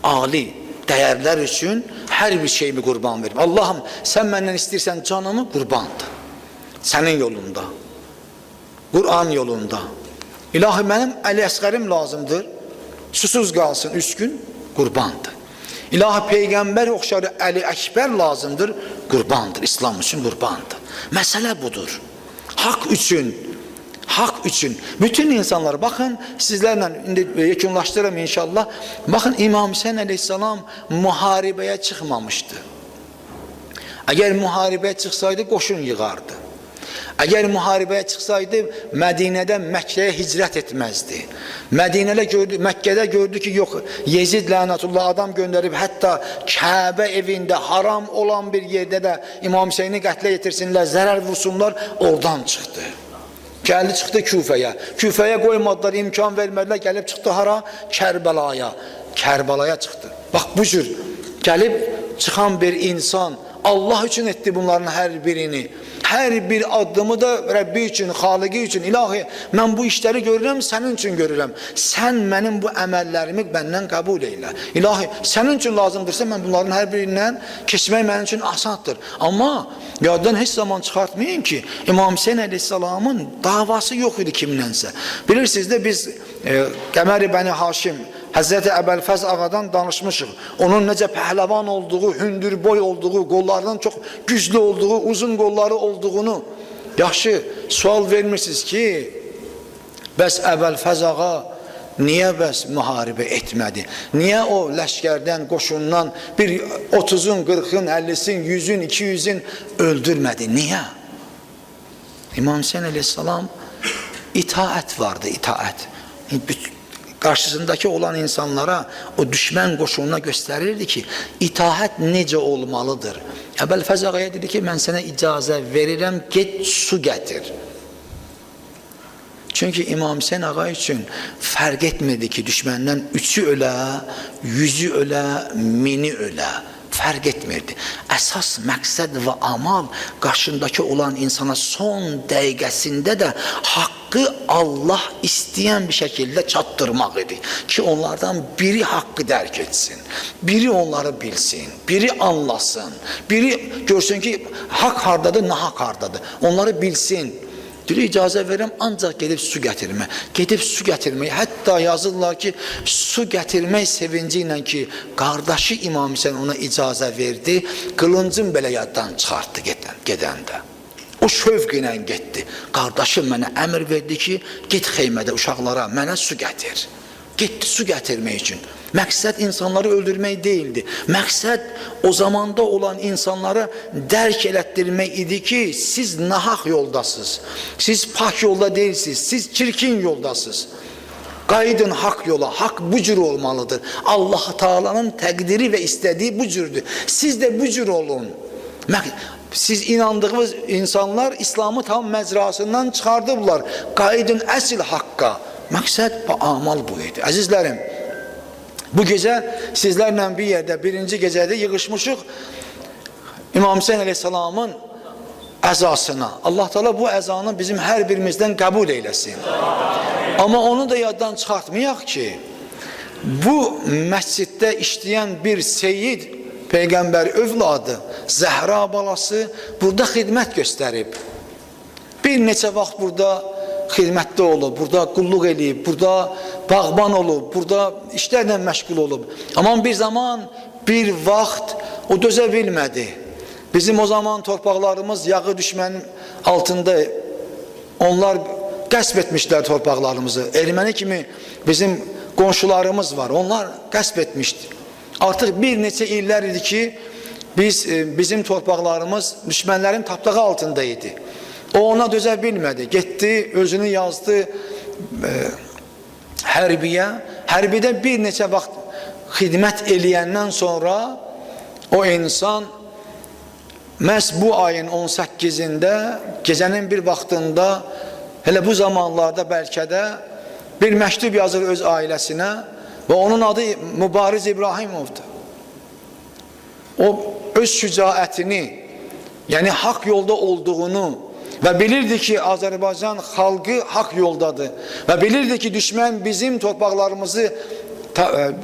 ali dəyərlər üçün hər bir şeyimi qurban verim. Allahım, sən məndən istəyirsən canımı, qurbandır. Sənin yolunda. Qur'an yolunda. İlahi mənim Əli Əsqərim lazımdır, susuz qalsın 3 gün, qurbandır. İlahi Peyğəmbər oxşarı Əli Əkbər lazımdır, qurbandır, İslam üçün qurbandır. Məsələ budur. Haqq üçün, haqq üçün. Bütün insanlar, baxın, sizlərlə indi yekunlaşdırım inşallah, baxın İmam Hüseyin əleyhissalam müharibəyə çıxmamışdı. Əgər müharibəyə çıxsaydı, qoşun yığardı. Əgər müharibəyə çıxsaydı, Mədinədə Məkkəyə hicrət etməzdi. Məkkədə gördü ki, yox, Yezid lənətullah adam göndərib, hətta Kəbə evində haram olan bir yerdə də İmam Hüseyni qətlə yetirsinlər, zərər vursunlar, oradan çıxdı. Gəldi, çıxdı Küfəyə. Küfəyə qoymadılar, imkan vermədilər, gəlib çıxdı hara? Kərbəlaya. Kərbəlaya çıxdı. Bax, bu cür gəlib çıxan bir insan Allah üçün etdi bunların hər birini. Hər bir addımı da Rəbbi üçün, Xaliqi üçün. İlahi, mən bu işləri görürəm, sənin üçün görürəm. Sən mənim bu əməllərimi məndən qəbul eylə. İlahi, sənin üçün lazımdırsa, mən bunların hər birindən keçmək mənim üçün asandır. Amma yaddan heç zaman çıxartmayın ki, İmam Hüseyin əleyhissalamın davası yox idi kimlənsə. Bilirsiniz də biz Qəmər-i Bəni Haşim, Həzrəti Əbəlfəz ağadan danışmışıq. Onun necə pəhləvan olduğu, hündür boy olduğu, qollarının çox güclü olduğu, uzun qolları olduğunu. Yaxşı, sual vermirsiniz ki, bəs Əbəlfəz ağa niyə bəs müharibə etmədi? Niyə o ləşkərdən, qoşundan bir 30-un, 40-ın, 50-sin, 100-ün, 200-ün öldürmədi? Niyə? İmam Hüseyin əleyhissalam itaət vardı, itaət. Qarşısındakı olan insanlara, o düşmən qoşununa göstərirdi ki, itaət necə olmalıdır. Əbəlfəz ağaya dedi ki, mən sənə icazə verirəm, get su gətir. Çünki İmam Hüseyin ağa üçün fərq etmirdi ki, düşməndən 3'ü ölə, 100'ü ölə, 1000'i ölə. Fərq etmirdi. Əsas məqsəd və amal qarşındakı olan insana son dəqiqəsində də haqqı Allah istəyən bir şəkildə çatdırmaq idi. Ki onlardan biri haqqı dərk etsin, biri onları bilsin, biri anlasın, biri görsün ki haqq hardadır, nahaq hardadır. Onları bilsin. Deyir, icazə verirəm, ancaq gedib su gətirmə. Gedib su gətirməyi, hətta yazırlar ki, su gətirmək sevinci ilə ki, qardaşı İmam Hüseyin ona icazə verdi, qılıncın belə yaddan çıxartdı gedəndə. O şövq ilə getdi. Qardaşım mənə əmr verdi ki, get xeymədə uşaqlara, mənə su gətir. Getdi su gətirmək üçün. Məqsəd insanları öldürmək deyildi. Məqsəd o zamanda olan insanlara dərk elətdirmək idi ki, siz nahaq yoldasınız. Siz pak yolda deyilsiniz. Siz çirkin yoldasınız. Qayıdın haqq yola. Haqq bu cür olmalıdır. Allah Taala'nın təqdiri və istədiyi bu cürdür. Siz də bu cür olun. Siz inandığınız insanlar İslamı tam məcrasından çıxardıblar. Qayıdın əsl haqqa. Məqsəd və amal bu idi. Əzizlərim, bu gecə sizlərlə bir yerdə, birinci gecədə yığışmışıq İmam Hüseyin Aleyhisselamın əzasına. Allah Teala bu əzanı bizim hər birimizdən qəbul eyləsin. Amma onu da yaddan çıxartmayaq ki, bu məsciddə işləyən bir seyyid, Peyğəmbər övladı, Zəhra balası burada xidmət göstərib. Bir neçə vaxt burada xidmətdə olub, burada qulluq eləyib, burada bağban olub, burada işlərlə məşğul olub. Amma bir zaman, bir vaxt o dözə bilmədi. Bizim o zaman torpaqlarımız yağı düşmənin altında, onlar qəsb etmişlər torpaqlarımızı. Erməni kimi bizim qonşularımız var, onlar qəsb etmişdi. Artıq bir neçə illər idi ki, bizim torpaqlarımız düşmənlərin tapdağı altında idi. O ona dözə bilmədi, getdi, özünü yazdı hərbiyə. Hərbidə bir neçə vaxt xidmət eləyəndən sonra o insan məhz bu ayın 18'ində, gecənin bir vaxtında, hələ bu zamanlarda bəlkə də bir məktub yazır öz ailəsinə və onun adı Mübariz İbrahimovdur. O öz şücaətini, yəni haqq yolda olduğunu və bilirdi ki, Azərbaycan xalqı haqq yoldadır və bilirdi ki, düşmən bizim torpaqlarımızı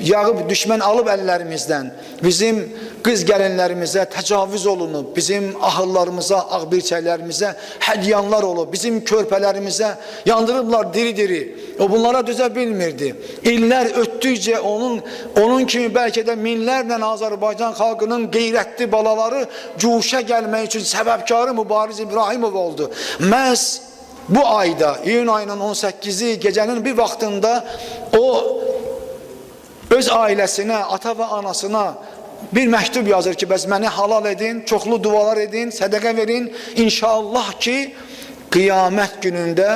yağıb, düşmən alıb əllərimizdən, bizim qız gəlinlərimizə təcavüz olunub, bizim ahıllarımıza, ağbirçəklərimizə hədyanlar olub, bizim körpələrimizə yandırıblar diri-diri. O bunlara dözə bilmirdi. İllər ötdükcə onun kimi bəlkə də minlərlə Azərbaycan xalqının qeyrətli balaları cuşa gəlmək üçün səbəbkarı Mübariz İbrahimov oldu. Məhz bu ayda, iyun ayının 18'i gecənin bir vaxtında o öz ailəsinə, ata və anasına bir məktub yazır ki, bəs məni halal edin, çoxlu dualar edin, sədəqə verin, inşallah ki, qiyamət günündə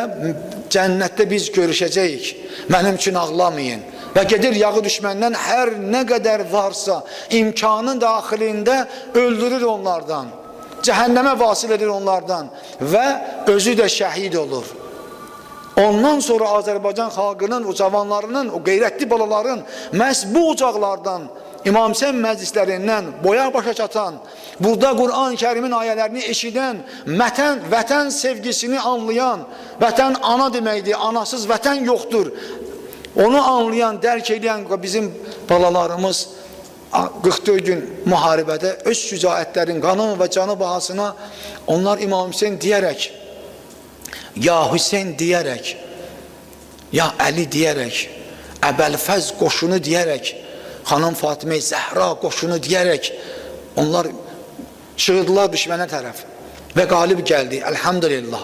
cənnətdə biz görüşəcəyik, mənim üçün ağlamayın. Və gedir yağı düşməndən hər nə qədər varsa imkanın daxilində öldürür onlardan, cəhənnəmə vasil edir onlardan və özü də şəhid olur. Ondan sonra Azərbaycan xalqının, o cavanlarının, o qeyrətli balaların məhz bu ocaqlardan, İmam Hüseyin məclislərindən boya başa çatan, burada Quran-ı Kərimin ayələrini eşidən, vətən sevgisini anlayan, vətən ana deməkdir, anasız vətən yoxdur. Onu anlayan, dərk edən bizim balalarımız 44 gün müharibədə öz şücaətlərin qanı və canı bahasına onlar İmam Hüseyin deyərək, ya Hüseyin deyərək, ya Əli deyərək, Əbəlfəz qoşunu deyərək, Xanım Fatimə Zəhra qoşunu deyərək, onlar çığırdılar düşmənə tərəf və qalib gəldi, əlhamdülillah.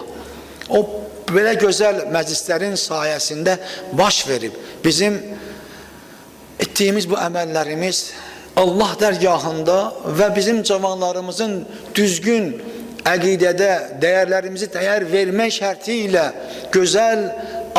O belə gözəl məclislərin sayəsində baş verib. Bizim etdiyimiz bu əməllərimiz Allah dərgahında və bizim cavanlarımızın düzgün əqidədə dəyərlərimizi dəyər vermək şərti ilə gözəl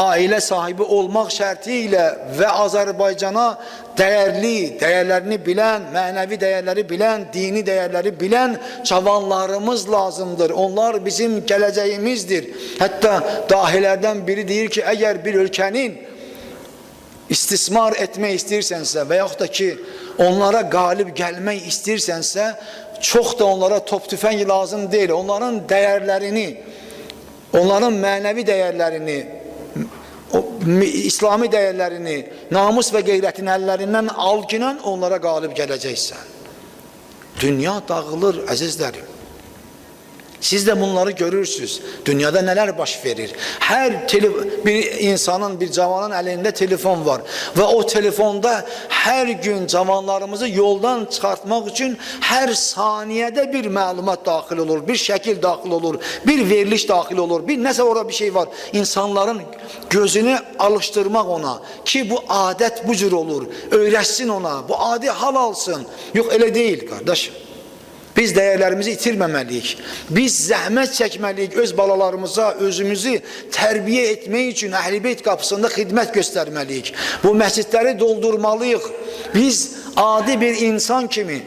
aile sahibi olmak şartıyla ve Azerbaycan'a değerlerini bilen, manevi değerleri bilen, dini değerleri bilen cavanlarımız lazımdır. Onlar bizim geleceğimizdir. Hatta dahilerden biri deyir ki, eğer bir ülkenin istismar etmək istəyirsənsə və yaxud da ki, onlara qalib gəlmək istəyirsənsə, çox da onlara top tüfəng lazım deyil. Onların dəyərlərini, onların mənəvi dəyərlərini, İslami dəyərlərini, namus və qeyrətin əllərindən al ki, onlara qalib gələcəksən. Dünya dağılır, əzizlərim. Siz de bunları görürsünüz. Dünyada neler baş verir? Bir insanın, bir cavanın elinde telefon var. Ve o telefonda her gün cavanlarımızı yoldan çıkartmak için her saniyede bir malumat daxil olur. Bir şekil daxil olur. Bir veriliş daxil olur. Bir nəsə orada bir şey var. İnsanların gözünü alıştırmak ona. Ki bu adet bu cür olur. Öğretsin ona. Bu adi hal alsın. Yok öyle değil kardeşim. Biz değerlerimizi itirməməliyik. Biz zəhmət çəkməliyik öz balalarımıza, özümüzü tərbiyə etmək üçün Əhl-i Beyt qapısında xidmət göstərməliyik. Bu məscidləri doldurmalıyıq. Biz adi bir insan kimi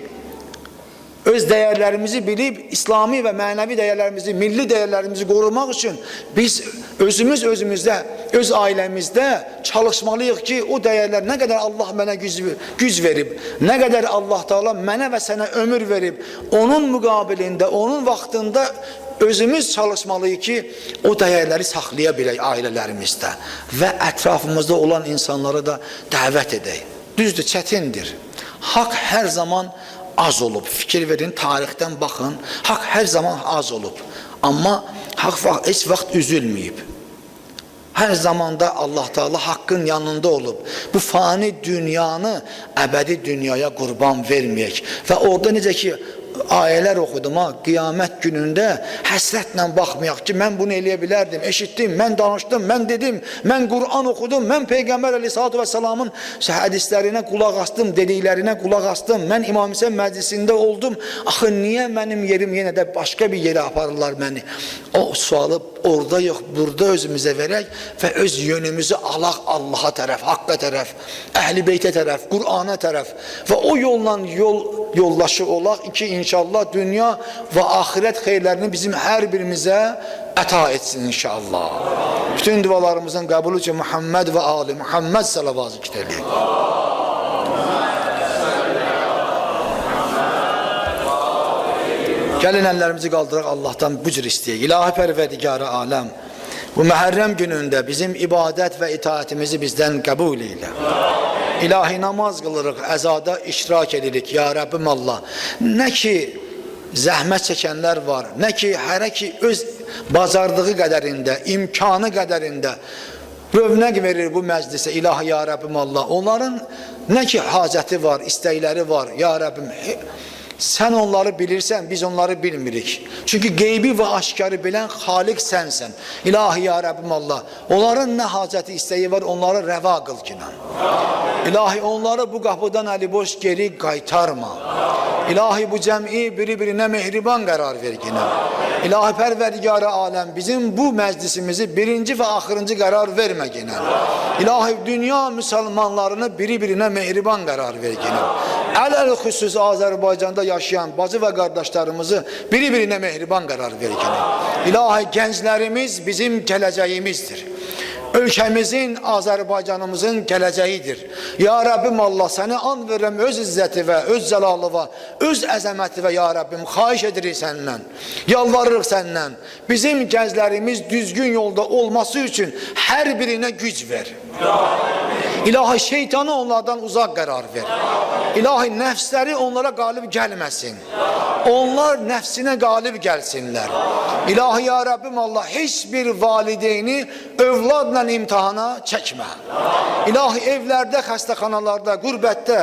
öz değerlerimizi bilib, İslami və mənəvi değerlerimizi, milli değerlerimizi qorumaq üçün biz özümüzdə, öz ailəmizdə çalışmalıyıq ki, o değerler nə qədər Allah mənə güc verib, nə qədər Allah Teala mənə və sənə ömür verib, onun müqabilində, onun vaxtında özümüz çalışmalıyıq ki, o değerleri saxlaya bilək ailələrimizdə və ətrafımızda olan insanlara da dəvət edək. Düzdür, çətindir. Haqq hər zaman az olub. Fikir verin, tarixdən baxın. Haqq hər zaman az olub. Amma haqq heç vaxt üzülməyib. Hər zamanda Allah Teala haqqın yanında olub. Bu fani dünyanı əbədi dünyaya qurban verməyək. Və orada necə ki, ayələr oxudum ha, qiyamət günündə həsrətlə baxmayaq ki, mən bunu eləyə bilərdim, eşitdim, mən danışdım, mən dedim, mən Qur'an oxudum, mən Peyğəmbər Aleyhissalatu vesselamın hədislərinə qulaq astım, dediklərinə qulaq astım, mən İmam Hüseyin məclisində oldum, axı niyə mənim yerim yenə də başqa bir yerə aparırlar məni? O sualı orada yox, burada özümüzə verək və öz yönümüzü alaq Allaha tərəf, Haqqa tərəf, Əhl-i Beytə tərəf, Qur'ana tərəf və o yolla yoldaşı olaq ki, İnşallah dünya və ahirət xeyirlərini bizim hər birimizə əta etsin inşallah. Bütün dualarımızın qəbulü üçün Muhammed və Ali Muhammed salavat zikr edin. Gəlin əllərimizi qaldıraq, Allah'tan bu cür istəyək. İlahi pərverdigarı aləm, bu məhərrəm günündə bizim ibadət və itaatimizi bizdən qəbul eyle. İlahi namaz qılırıq, əzada iştirak edirik, ya Rabbim Allah. Nə ki zəhmət çəkənlər var, nə ki hərə ki öz bacardığı qədərində, imkanı qədərində rövnəq verir bu məclisə, ilahi ya Rabbim Allah. Onların nə ki hacəti var, istəkləri var, ya Rabbim. Sen onları bilirsən, biz onları bilmirik. Çünkü qeybi və aşkarı bilən Xaliq sənsən. İlahi ya Rabbim Allah. Onların nə hacəti istəyi var, onları rəva qıl ki. İlahi onları bu qapıdan əliboş geri qaytarma. İlahi bu cəmi biri-birinə mehriban qərar ver ki. İlahi pərverdigarı aləm, bizim bu məclisimizi birinci və axırıncı qərar vermə ki. İlahi dünya müsəlmanlarını biri-birinə mehriban qərar ver ki. Ələl-xüsus Azərbaycanda yaşayan bacı və qardaşlarımızı biri-birinə mehriban qərar ver ki. İlahi gənclərimiz bizim gələcəyimizdir. Ölkəmizin, Azərbaycanımızın gələcəyidir. Ya Rabbim Allah, səni and verirəm öz izzəti və öz cəlalı və öz əzəməti və ya Rabbim xahiş edirik səndən, yalvarırıq səndən. Bizim gənclərimiz düzgün yolda olması üçün hər birinə güc ver. İlahi şeytanı onlardan uzaq qərar ver. İlahi nəfsləri onlara qalib gəlməsin. Onlar nəfsinə qalib gəlsinlər. İlahi ya Rabbim Allah, heç bir valideyni övladla imtihana çəkmə. İlahi evlərdə, xəstəxanalarda, qürbətdə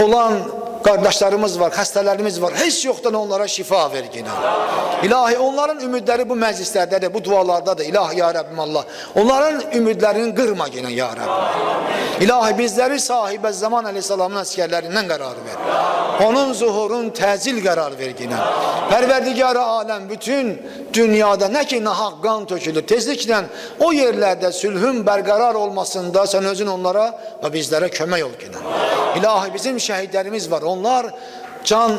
olan kardeşlerimiz var, hastalarımız var. Hiç yoktan onlara şifa ver yine. İlahi onların ümidleri bu meclislerde, bu dualarda da. İlahi ya Rabbim Allah. Onların ümidlerini kırma yine ya Rabbim. İlahi bizleri sahibe zaman aleyhisselamın askerlerinden karar ver. Onun zuhurun tezil karar ver yine. Perverdigar-ı alem bütün dünyada ne ki nahak kan tökülür. Tezlikle o yerlerde sülhün berqarar olmasında sen özün onlara ve bizlere kömək ol yine. İlahi bizim şehitlerimiz var. Onlar can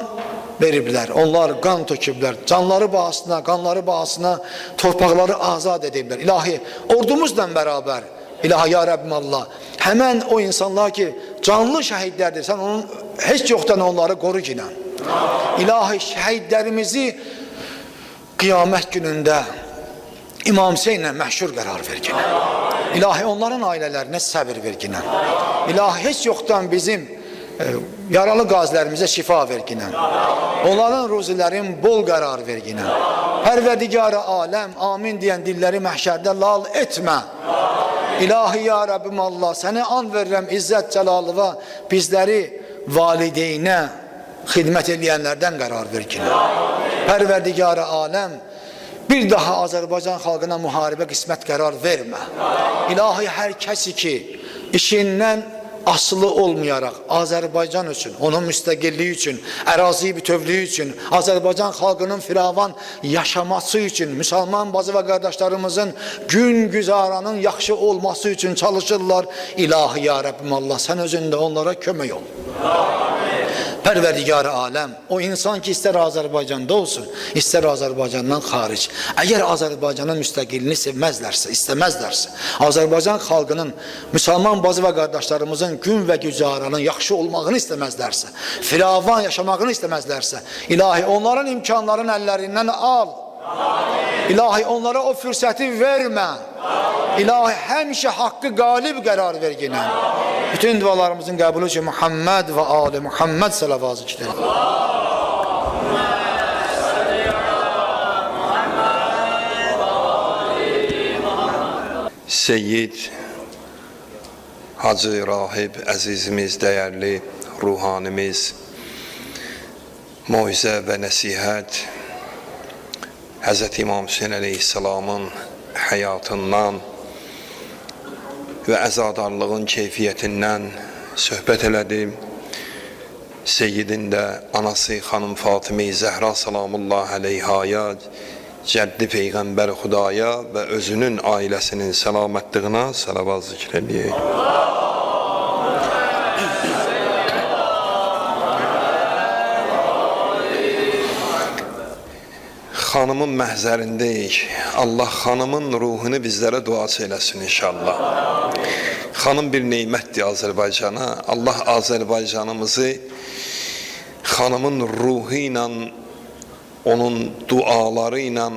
veribler. Onlar kan tökübler. Canları bahasına, kanları bahasına torpaqları azad edibler. İlahi ordumuzla beraber. İlahi ya Rabbim Allah. Hemen o insanlar ki canlı şehitlerdir. Sen onun hiç yoktan onları koru yine. İlahi şehitlerimizi kıyamet gününde İmam Hüseyin'le məhşur karar ver yine. İlahi onların ailelerine sabır ver yine. İlahi hiç yoktan bizim yaralı qazilərimizə şifa ver yine. Onların ruzilərin bol qərar ver yine. Pərverdigar-ı aləm amin deyən dilləri məhşərdə lal etmə. İlahi ya Rabbim Allah sənə an verirəm İzzət Cəlalıva bizləri valideynə xidmət edənlərdən qərar ver yine. Pərverdigar-ı aləm bir daha Azərbaycan xalqına müharibə qismət qərar vermə. İlahi hər kəsi ki işindən asılı olmayaraq Azərbaycan üçün, onun müstəqilliyi üçün, ərazi bütövlüyü üçün, Azərbaycan xalqının firavan yaşaması üçün, müsəlman bazı və qardaşlarımızın gün güzaranın yaxşı olması üçün çalışırlar. İlahi ya Rabbim Allah sən özündə onlara kömək ol. Pərverdigar-ı aləm o insan ki ister Azərbaycanda olsun, ister Azərbaycandan xaric. Əgər Azərbaycanın müstəqilini sevməzlərsə, istəməzlərsə, Azərbaycan xalqının, müsəlman bazı və qardaşlarımızın gün və güzaranın yaxşı olmağını istəməzlərsə, firavan yaşamağını istəməzlərsə, ilahi onların imkanlarını əllərindən al. İlahi onlara o fürsəti vermə. İlahi həmişə haqqı qalib qərar ver yine. Bütün dualarımızın qəbulü üçün Muhammed və Ali Muhammed salavatı zikr. Seyyid Hacı Rahib əzizimiz, dəyərli ruhanimiz, moizə və nəsihət Hz. İmam Hüseyin əleyhisselamın həyatından və əzadarlığın keyfiyyətindən söhbət elədim. Seyyidin də anası xanım Fatıma-i Zəhra salamullah əleyhaya, cəddi Peyğəmbər Xudaya və özünün ailəsinin salamətliyinə salavat zikr eləyək. Xanımın məhzərindəyik. Allah xanımın ruhunu bizlərə duası eləsin inşallah. Xanım bir neymətdir Azərbaycana. Allah Azərbaycanımızı xanımın ruhu ilə, onun duaları ilə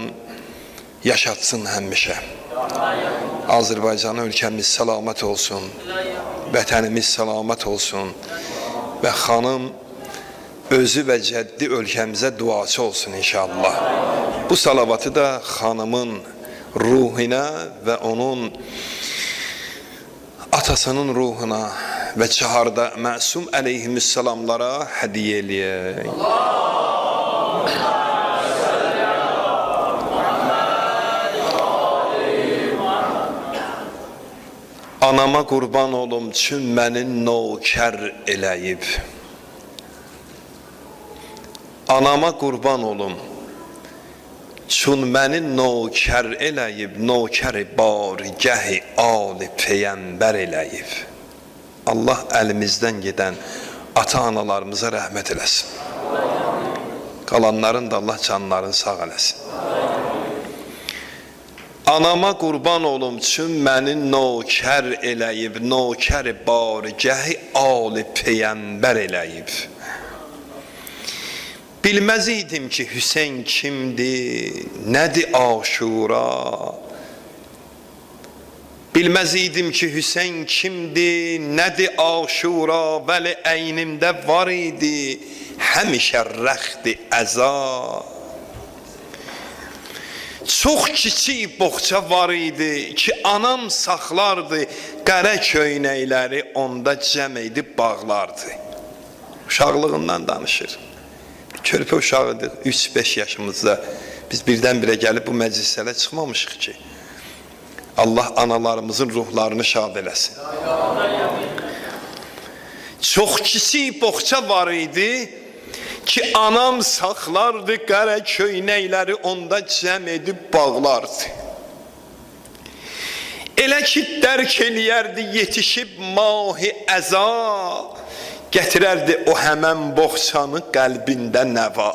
yaşatsın həmişə. Azərbaycan ölkəmiz səlamət olsun, vətənimiz səlamət olsun və xanım özü və cəddi ölkəmizə duaçı olsun inşallah. Bu salavatı da xanımın ruhuna və onun atasının ruhuna və çaharda məsum əleyhissalamlara hədiyyə eləyək. Anama qurban olum çün məni nökər eləyib. Anama qurban olum çün məni nökər eləyib, nökəri barigəhi ali peyğəmbər eləyib. Allah əlimizdən gedən ata-analarımıza rəhmət eləsin. Qalanların da Allah canlarını sağ eləsin. Anama qurban olum çün məni nökər eləyib, nökəri barigəhi ali peyğəmbər eləyib. Bilməz idim ki Hüseyin kimdir, nədir Aşura? Bilməz idim ki Hüseyin kimdir, nədir Aşura? Vəli əynimdə var idi, həmişə rəxti əza. Çox kiçik boğça var idi ki anam saxlardı, qara köynəkləri onda cəm edib bağlardı. uşaqlığından danışır. Körpə uşağıdıq, 3-5 yaşımızda. Biz birdən-birə gəlib bu məclislərə çıxmamışıq ki. Allah analarımızın ruhlarını şad eləsin. Çox kiçik boğça var idi ki, anam saxlardı qara köynəkləri, onda cəm edib bağlardı. Elə ki, dərk eləyərdi, yetişib mahi əza, gətirərdi o həmən boğçanı qəlbində nəva.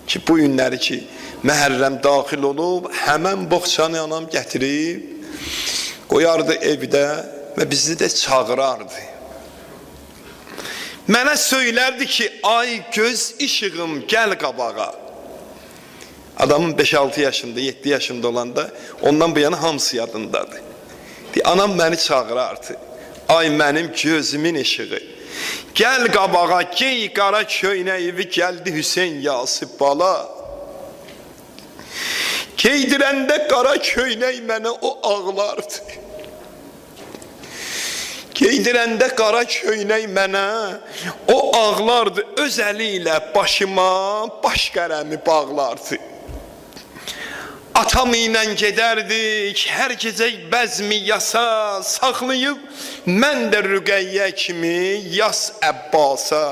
Ki, bu günləri ki, Məhərrəm daxil olub, həmən boğçanı anam gətirib, qoyardı evdə və bizi də çağırardı. Mənə söylərdi ki, ay göz işığım, gəl qabağa. Adamın 5-6 yaşında, 7 yaşında olanda, ondan bu yana hamısı yadındadır. Anam məni çağırardı, ay mənim gözümün işığı, gəl qabağa, gey qara köynəyivi, gəldi Hüseyin Yasib bala. Geydirəndə qara köynək mənə o ağlardı. Geydirəndə qara köynək mənə o ağlardı, öz əli ilə başıma baş qərəmi bağlardı. Atam ilə gedərdik, hər gecə bəzmi yasa saxlayıb, mən də Rüqəyyə kimi yas Əbbasa.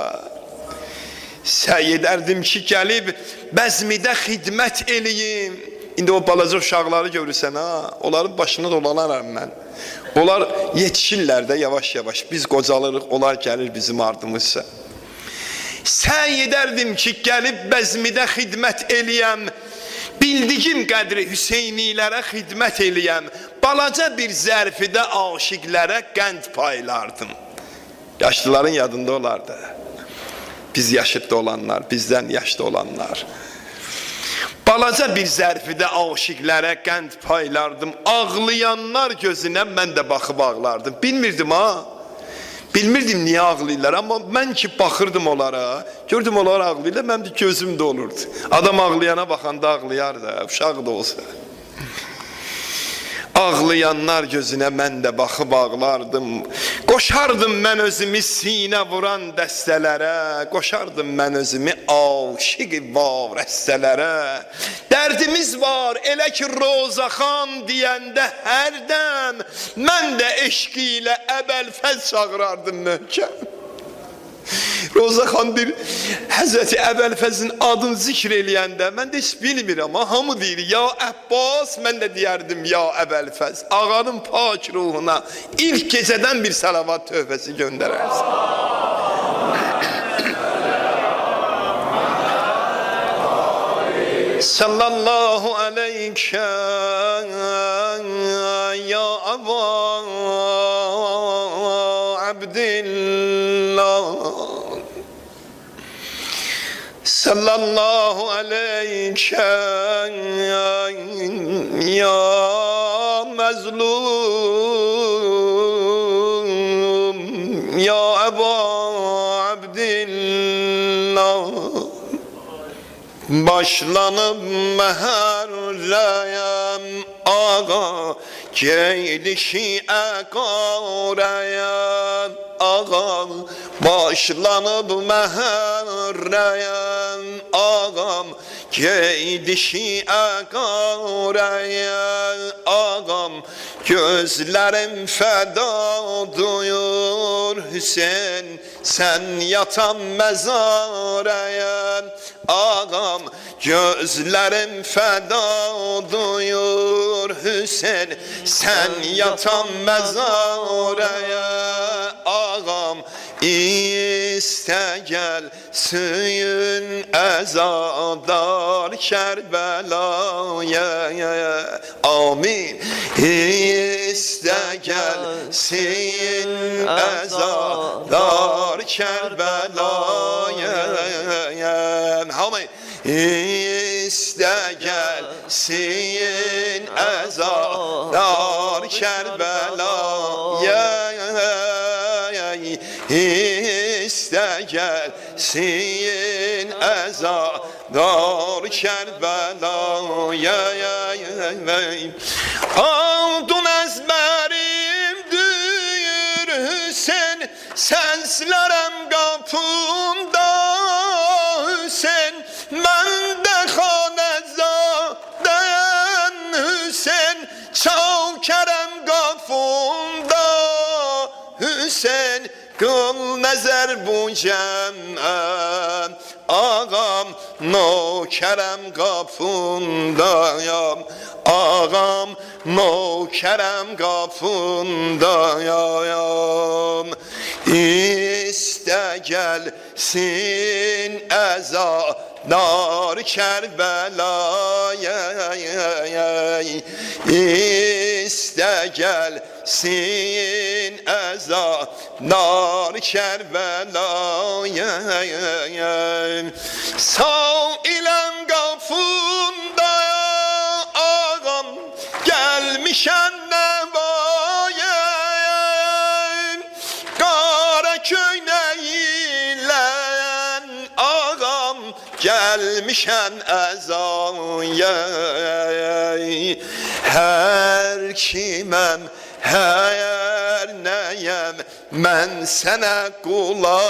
Səy edərdim ki, gəlib bəzmidə xidmət eləyim. İndi o balaca uşaqları görürsən, onların başına dolanaram mən. Onlar yetişirlər də yavaş-yavaş, biz qocalırıq, onlar gəlir bizim ardımızsa. Səy edərdim ki, gəlib bəzmidə xidmət eləyəm, bildiyim qədri Hüseynilərə xidmət eləyəm, balaca bir zərfidə aşiqlərə qənd paylardım. Yaşlıların yadında olardı. Biz yaşıdda olanlar, bizdən yaşlı olanlar. Balaca bir zərfidə aşiqlərə qənd paylardım, ağlayanlar gözünə mən də baxıb ağlardım. Bilmirdim bilmirdim niyə ağlayırlar, amma mən ki baxırdım onlara, gördüm onlar ağlayırlar, mənim də gözüm dolurdu. Adam ağlayana baxanda ağlayar da, uşaq da olsa. Ağlayanlar gözünə mən də baxıb ağlardım. Qoşardım mən özümü sinə vuran dəstələrə, qoşardım mən özümü aşiq-i varəstələrə. Dərdimiz var, elə ki Rozaxan deyəndə hərdəm, mən də eşqi ilə Əbəlfəz çağırardım möhkəm. Rozaxan deyir, Həzrəti Əbəlfəzin adını zikr eləyəndə, mən də heç bilmirəm, hamı deyir, ya Əbbas, mən də deyərdim, ya Əbəlfəz. Ağanın pak ruhuna ilk gecədən bir salavat tövbəsi göndərərsin. Sallallahu aleykə ya Əba Abdillah, sallallahu aleykə ya məzlum ya Əba Abdillah. Başlanıb məhərrəyəm ağa, geydişi əqarəyəm ağam. Başlanıb məhərrəyəm ağam, geydişi əqarəyəm ağam. Gözlərim fəda duyur Hüseyin, sən yatan məzarəyəm ağam. Gözlərim fəda duyur Hüseyin, sən yatan məzarəyəm ağam. İstə gəl suyun əzadar Kərbəlaya, amin. İstə gəl suyun əzadar Kərbəlaya, amin. İstə gəl suyun əzadar Kərbəlaya, İstə gəl sin əzadar Kərbəlaya. Aldun əzbərim düyür Hüseyin, sənslərəm qap Azərbaycan ağam nökərəm qapındayam ağam nökərəm qapındayam İstə gəlsin əzadar Kərbəlaya İstə gəlsin əzadar Kərbəlaya Sağ ilən qapında ağam gəlmişən nəvaya Qara köynəyilən ağam gəlmişən əzaya Hər kiməm hər nəyəm mən sənə qulamayam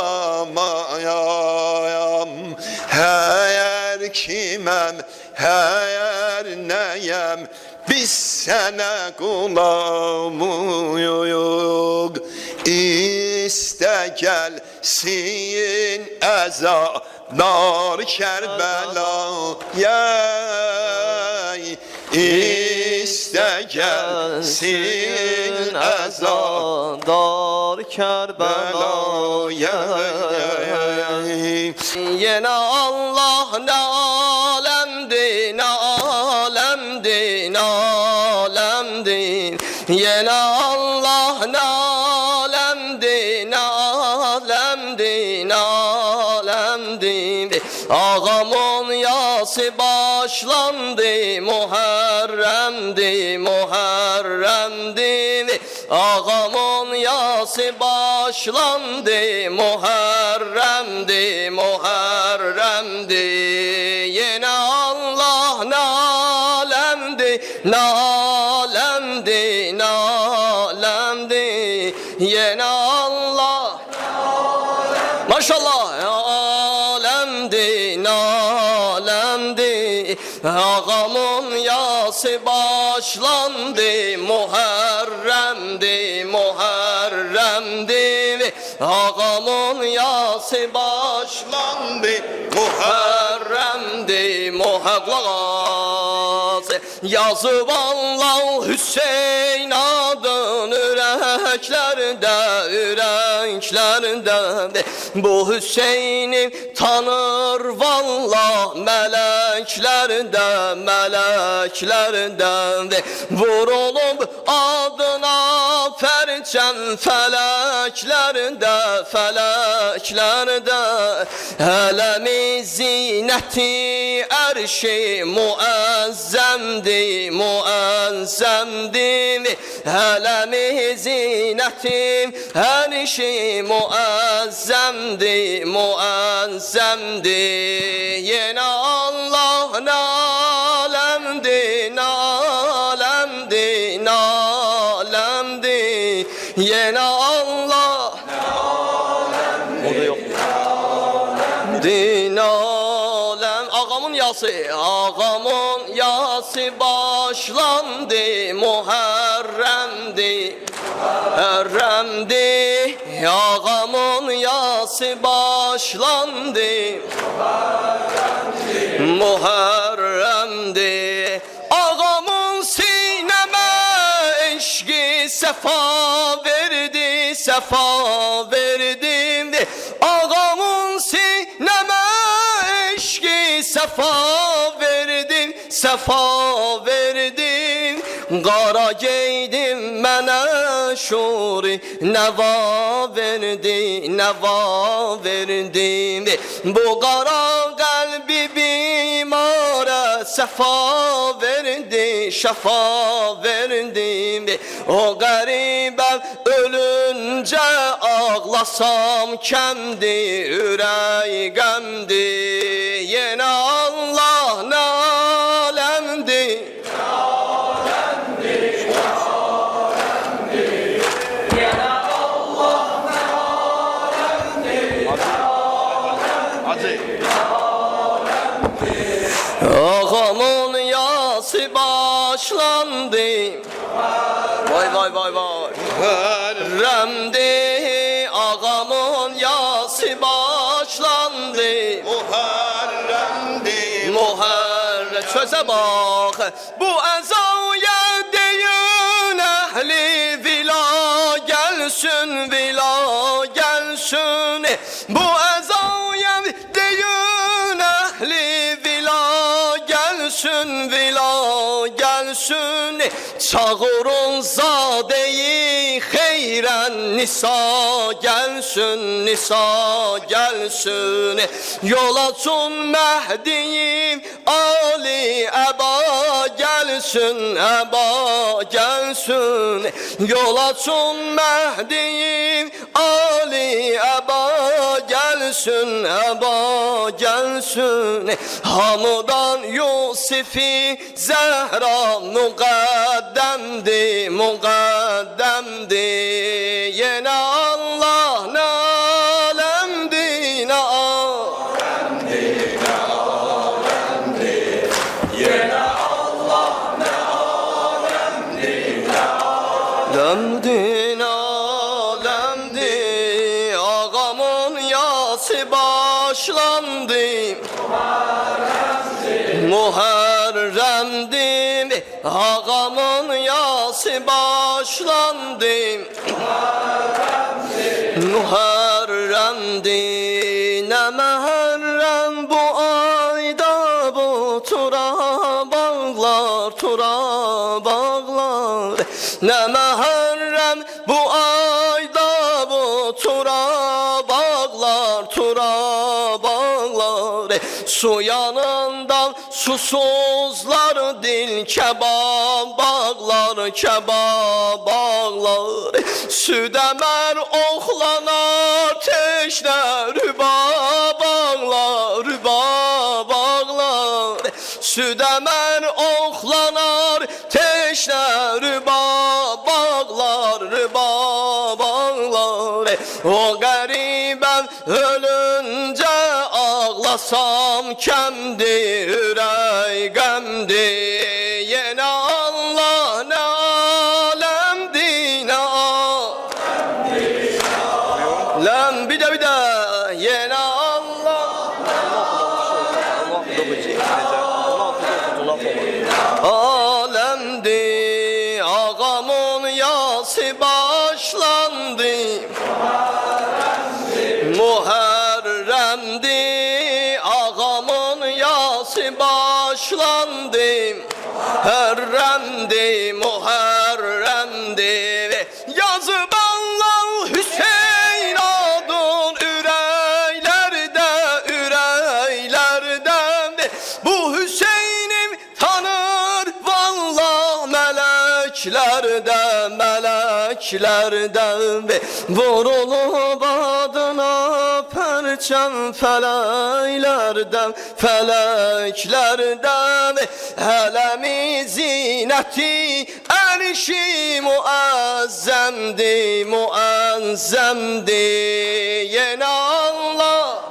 Hər kiməm hər nəyəm biz sənə qulamuyuq İstə gəlsin əzadar Kərbəlaya İstə gəlsin əzadar Kərbəlaya Yenə Allah nə aləmdir, nə aləmdir, nə aləmdir Yenə Allah nə aləmdir, nə aləmdir, nə aləmdir Ağamın yası başlandı, Muharrem'di, Muharrem'di Ağamın yası başlandı, Muharrem'di, Muharrem'di Yine Allah ne alemdi, ne alemdi, ne alemdi Yine Allah Maşallah alemdi, ne alemdi Ağamın yası başlandı, Muharrem'di, Muharrem'di Ağamın yası başlandı, Muharrem'di, Muharrem'di Yazıb Allah Hüseyin adın ürəklərdə, ürəklərdə Bu Hüseyni tanır vallah meleklərdə, meleklərdə Vurulub adına pərçəm fələklərdə, fələklərdə Ələmi zinəti ərşi muəzzəmdi, muəzzəmdi Ələmi zinəti ərşi muəzzəmdi, muəzzəmdi Yenə Allah nə aləmdi, nə aləmdi, nə aləmdi Yenə Allah nə aləmdi, o da yox Din aləm Ağamın yası, ağamın yası başlandı Muharrem'di, Muharrem'di Ağamın yası başlandı Muharrem'di Ağamın sineme eşki sefa verdi, sefa verdi Ağamın sineme eşki sefa verdin, sefa verdin Qara geydim mənə şuri nəva verdi, nəva verdi Bu qara qəlbi bimara səfa verdi, şəfa verdi O qəribəm ölüncə ağlasam kəmdi, ürəyiqəmdi Yenə Allah nə aləmdi Ağamın yası başlandı Vay vay vay vay Muharrem'di Ağamın yası başlandı. Muharremdir. Muharrem söze bak. Bu ezaya deyin ehli vila gelsin, vila gelsin. Bu ezaya deyin ehli vila gelsin, vila gelsin. Çağırın zadeyi xeyren nisa gelsin, nisa gelsin. Yol açın Mehdiyim Ali Eba gelsin, Eba gelsin. Yol açın Mehdiyim Ali Eba gelsin, Eba gelsin. Hamıdan Yusufi Zehra muqaddemdi, muqaddemdi. Yine Allah ne alemdi, ne alemdi. Alemdin alemdi, ağamın yası başlandı. Muharremdi, ağamın yası başlandı. Muharremdi, ne meherrem bu ayda bu tura bağlar, tura bağlar. Ne meherrem bu ayda bu tura bağlar, tura bağlar. Su yanından susuzlar dil kebap bağlar, kebap bağlar. Südemer oğlanar teşne rüba bağlar, rüba bağlar. Südemer oğlanar teşne rüba bağlar, rüba bağlar. O garibem ölünce ağlasam kemdi, yüreğimdi. Yine Allah ne alemdi, ne alemdi. Lan bir de yine Allah alemdi. Ağamın yası başlandı. Muharremdi, ağamın yası başlandı. Hürremdi, muharremdi. Yazıp Allah Hüseyin adın üreylerde, üreylerde. Bu Hüseyin'im tanır vallah meleklerde, meleklerde. Vurulup adına perçem feleklerden, feleklerden. Elemi zineti erşi muazzemdi, muazzemdi. Yine Allah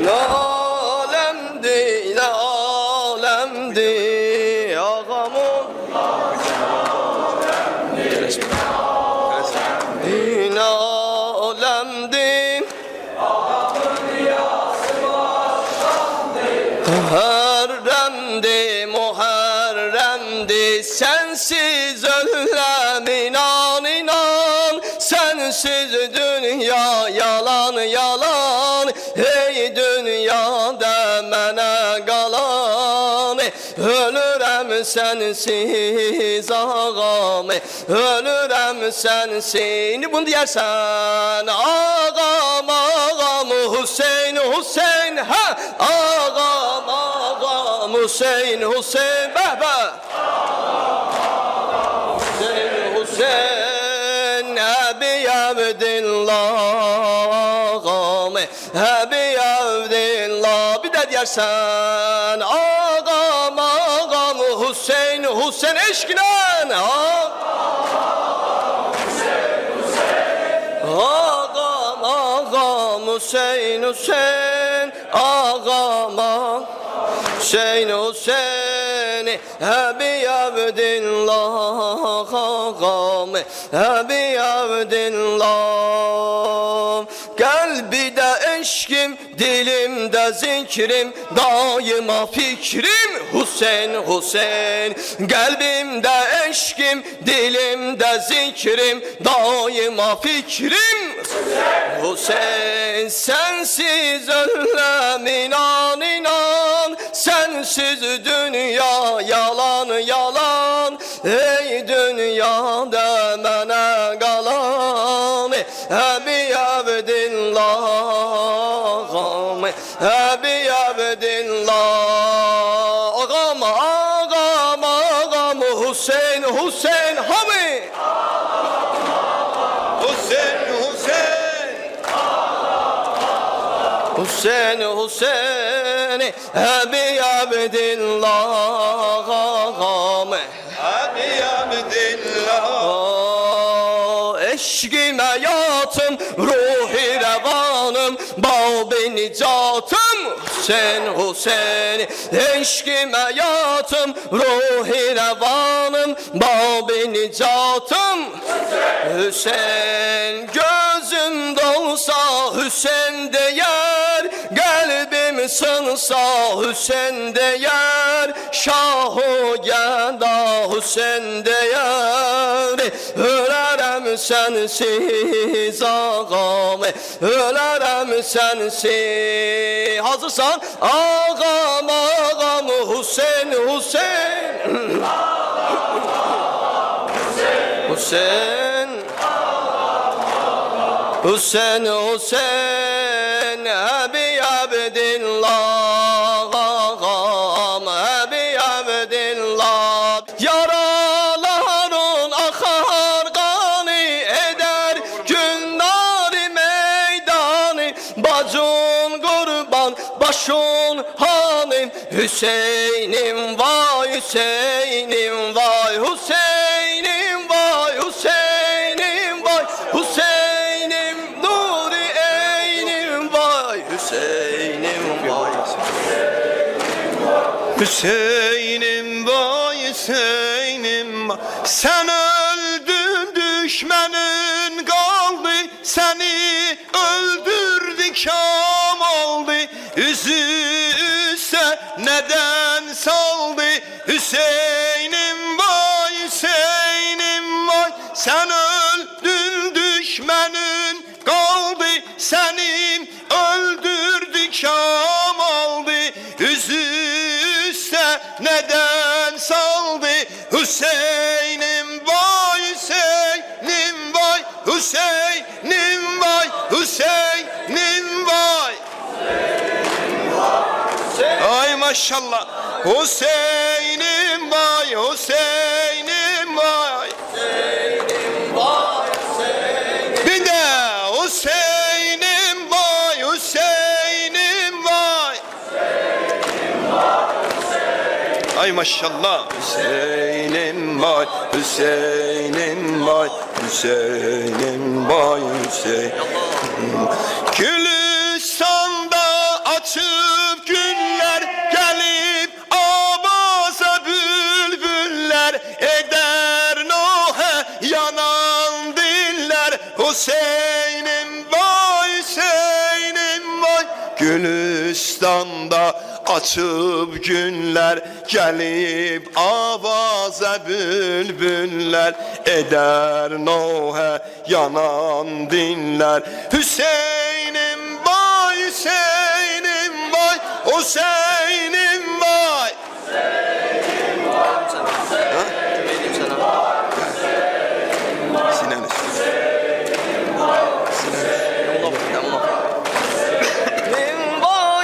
ne alemdi, ne alemdi. Ağamın ne alemdi. Muharremdi, muharremdi. Sensiz ölüm inan, inan. Sensiz dünya yalan, yalan. Ey dünyada mene kalan. Ölürem sensiz ağam, ölürem sensiz. Bunu diyersen ağam, ağam Hüseyin, Hüseyin. Ha ağam, ağam Hüseyin, Hüseyin. Be be. Hüseyin, Hüseyin. Ebi Abdillah ağam, Ebi Abdillah. Bir de diyersen ağam, ağam Hüseyin, Hüseyin eşkine. Ağam, ağam Hüseyin, Hüseyin. Ağam, Hüseyin, Hüseyin. Ebi Abdillah ağam, Ebi Abdillah. Kalbi dilimde zikrim, daima fikrim Hüseyin, Hüseyin. Kalbimde eşkim, dilimde zikrim, daima fikrim Hüseyin. Sensiz ölmem inan inan, sensiz dünya yalan yalan. Ey dünyada mene kalan, Ebi Abdillah, Ebi Abdillah. Ağam, ağam, ağam Hüseyin, Hüseyin Hami. Hüseyin, Hüseyin. Hüseyin, Hüseyin, Ebi Abdillah, ağam. Abi Abdillah. Eşkime yatım, ruhi revanım, bab-ı nicatım Hüseyin, Hüseyin. Eşkime yatım, ruhi revanım, bab-ı nicatım Hüseyin. Gözüm dolsa Hüseyin değer, kalbim sınsa Hüseyin değer. Şah-ı geda Hüseyin değer. Ölərəm sensiz ağam, ölərəm sensiz. Hazırsan? Ağam, ağam Hüseyin, Hüseyin. Hüseyin, Hüseyin, Hüseyin. Ebi Abdillah, ağam, Ebi Abdillah. Yaraların akar kanı, eder günleri meydanı. Bacın kurban, başın hanım, Hüseyin'im vay, Hüseyin'im vay, Hüseyin'im vay, Hüseyin'im vay, Hüseyin'im nuri eynim vay, Hüseyin'im vay. Hüseyin'im vay, Hüseyin'im vay. Sen öldün, düşmanın kaldı, seni öldürdü kam oldu. Üzülse neden saldı? Hüseyin'im vay, Hüseyin'im vay. Sen öldün, düşmanın kaldı, seni öldürdü kam oldu. Üzülse neden saldı? Hüseyin'im vay, Hüseyin'im vay, Hüseyin'im vay, Hüseyin'im vay. Ay maşallah. Hüseyin'im vay, Hüseyin'im vay. Bir de Hüseyin'im vay, Hüseyin'im vay. Ay maşallah. Hüseyin'im vay, Hüseyin'im vay, Hüseyin'im vay, Hüseyin. Gülistan'da açıp güller, gelip abaza bülbüller, eder nohe yanan diller. Hüseyin'im vay, Hüseyin'im vay. Gülistan'da açıp günler, gelip avaza bülbüller, eder nohe yanan dinler. Hüseyin'im vay, Hüseyin'im vay, Hüseyin'im vay. Sinan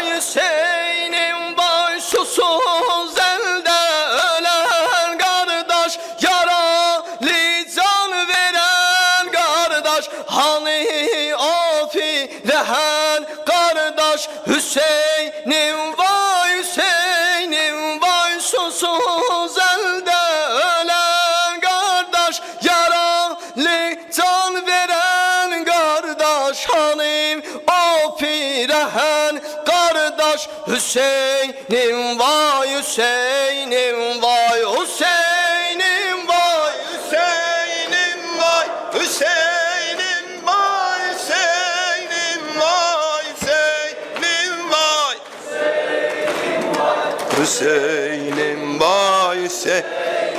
Hüseyin'im vay, susuz elde ölen kardeş, yaralı can veren kardeş. Hani afi rehen kardeş, Hüseyin'im vay, Hüseyin'im vay, susuz elde ölen kardeş, yaralı can veren kardeş. Hani afi rehen kardeş, Hüseyin'im vay, Hüseyin'im vay, Hüseyin'im vay, Hüseyin'im vay, Hüseyin'im vay, Hüseyin'im vay, Hüseyin'im Hüseynim vay Hüseyin.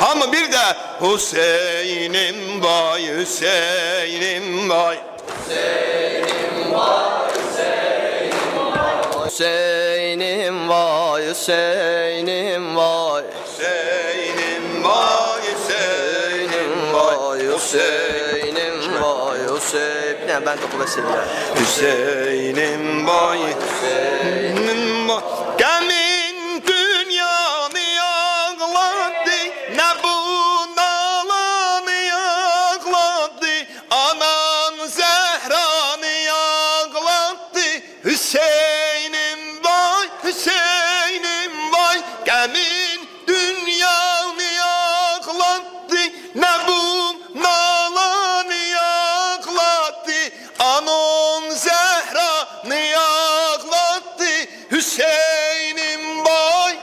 Hamı bir de Hüseynim vay Hüseynim vay. Hüseynim vay Hüseynim vay Hüseynim vay Hüseynim vay Hüseynim vay Hüseyin. Bir tane ben de okula seviyorum. Hüseynim vay Hüseynim vay. Gemin dünyanı yağladı, ne bu nalanı yağladı, anan Zehra'nı yağladı. Hüseynim vay Hüseynim vay. Gemin dünyanı yağladı, ne bu nalanı yağladı, anan Zehra'nı yağladı. Hüseynim vay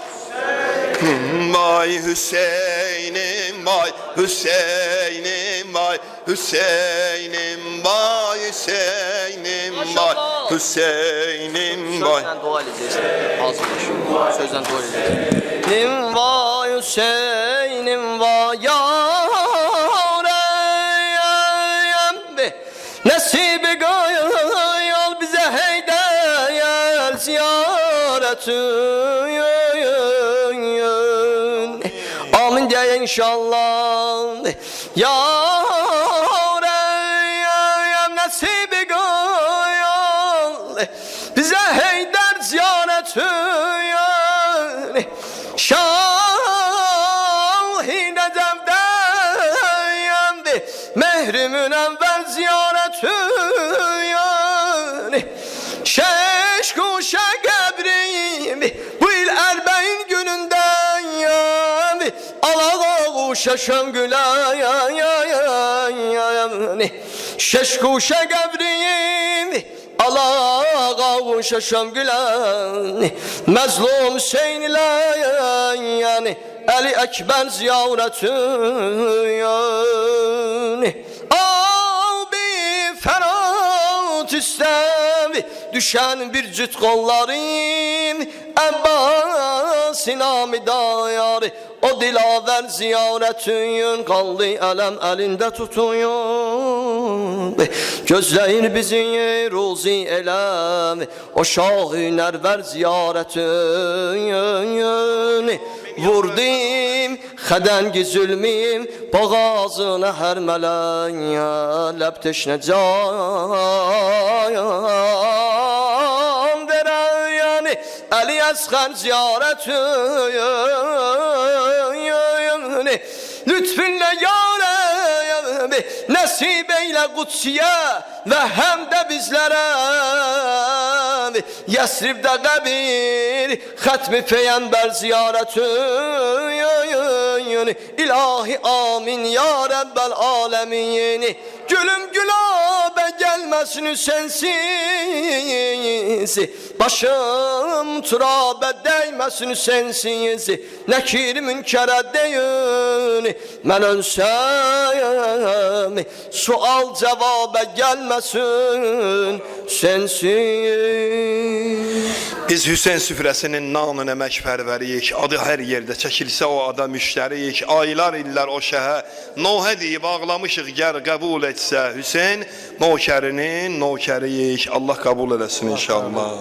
vay Hüseynim vay Hüseynim vay Hüseynim vay Hüseynim vay Hüseynim vay. Sözden dua edeceğiz. Hazırlaş. Sözden dua edeceğiz. Nim vay Hüseynim vay yareyem be. Nesibi gayal bize heydeyel ziyaretün. Amin diye inşallah. Yareyem nesibi gayal bize heyder ziyaretün. Şah-ı Necem'deyem mehrimin evvel ziyaretün. Şeşkuşa gebrim bu il erbeğin günündeyem. Alağa şaşam gülayem. Şeşkuşa gebrim Alağa şaşam gülen. Mezlum Hüseyin ile yani Ali Ekber ziyaretün. Abi ferat istevi düşen bir cüt kollarım. Abbas'ın amidayarı o dilaver ziyaretün. Kaldı elem elinde tutuyor. Gözleyin bizi ruzi elem o şah-ı nerver ziyaretün. Vurdum xedengi zulmim boğazına her melaya. Leb teşne can veren Ali Esgar ziyaretün. Lütfunla yâre nasip eyle kutsiye ve hem de bizlere. Yesrib'de kabir hatmi peygamber ziyaretün. İlahi amin ya Rabbel alemin. Gülüm gülabe gelmesin sensiz, başım turabe değmesin sensiz. Nekir münkere deyin ben ölsem, sual cevabı gelmesin sensiz. Biz Hüseyin süfrəsinin nanı əməkpərvəriyik. Adı hər yerdə çəkilsə o ada müştəriyik. Aylar illər o şəhə nohə deyib ağlamışıq, gəl qəbul etsə. Hüseyin nokərinin nokəriyik. Allah qəbul eləsin inşallah.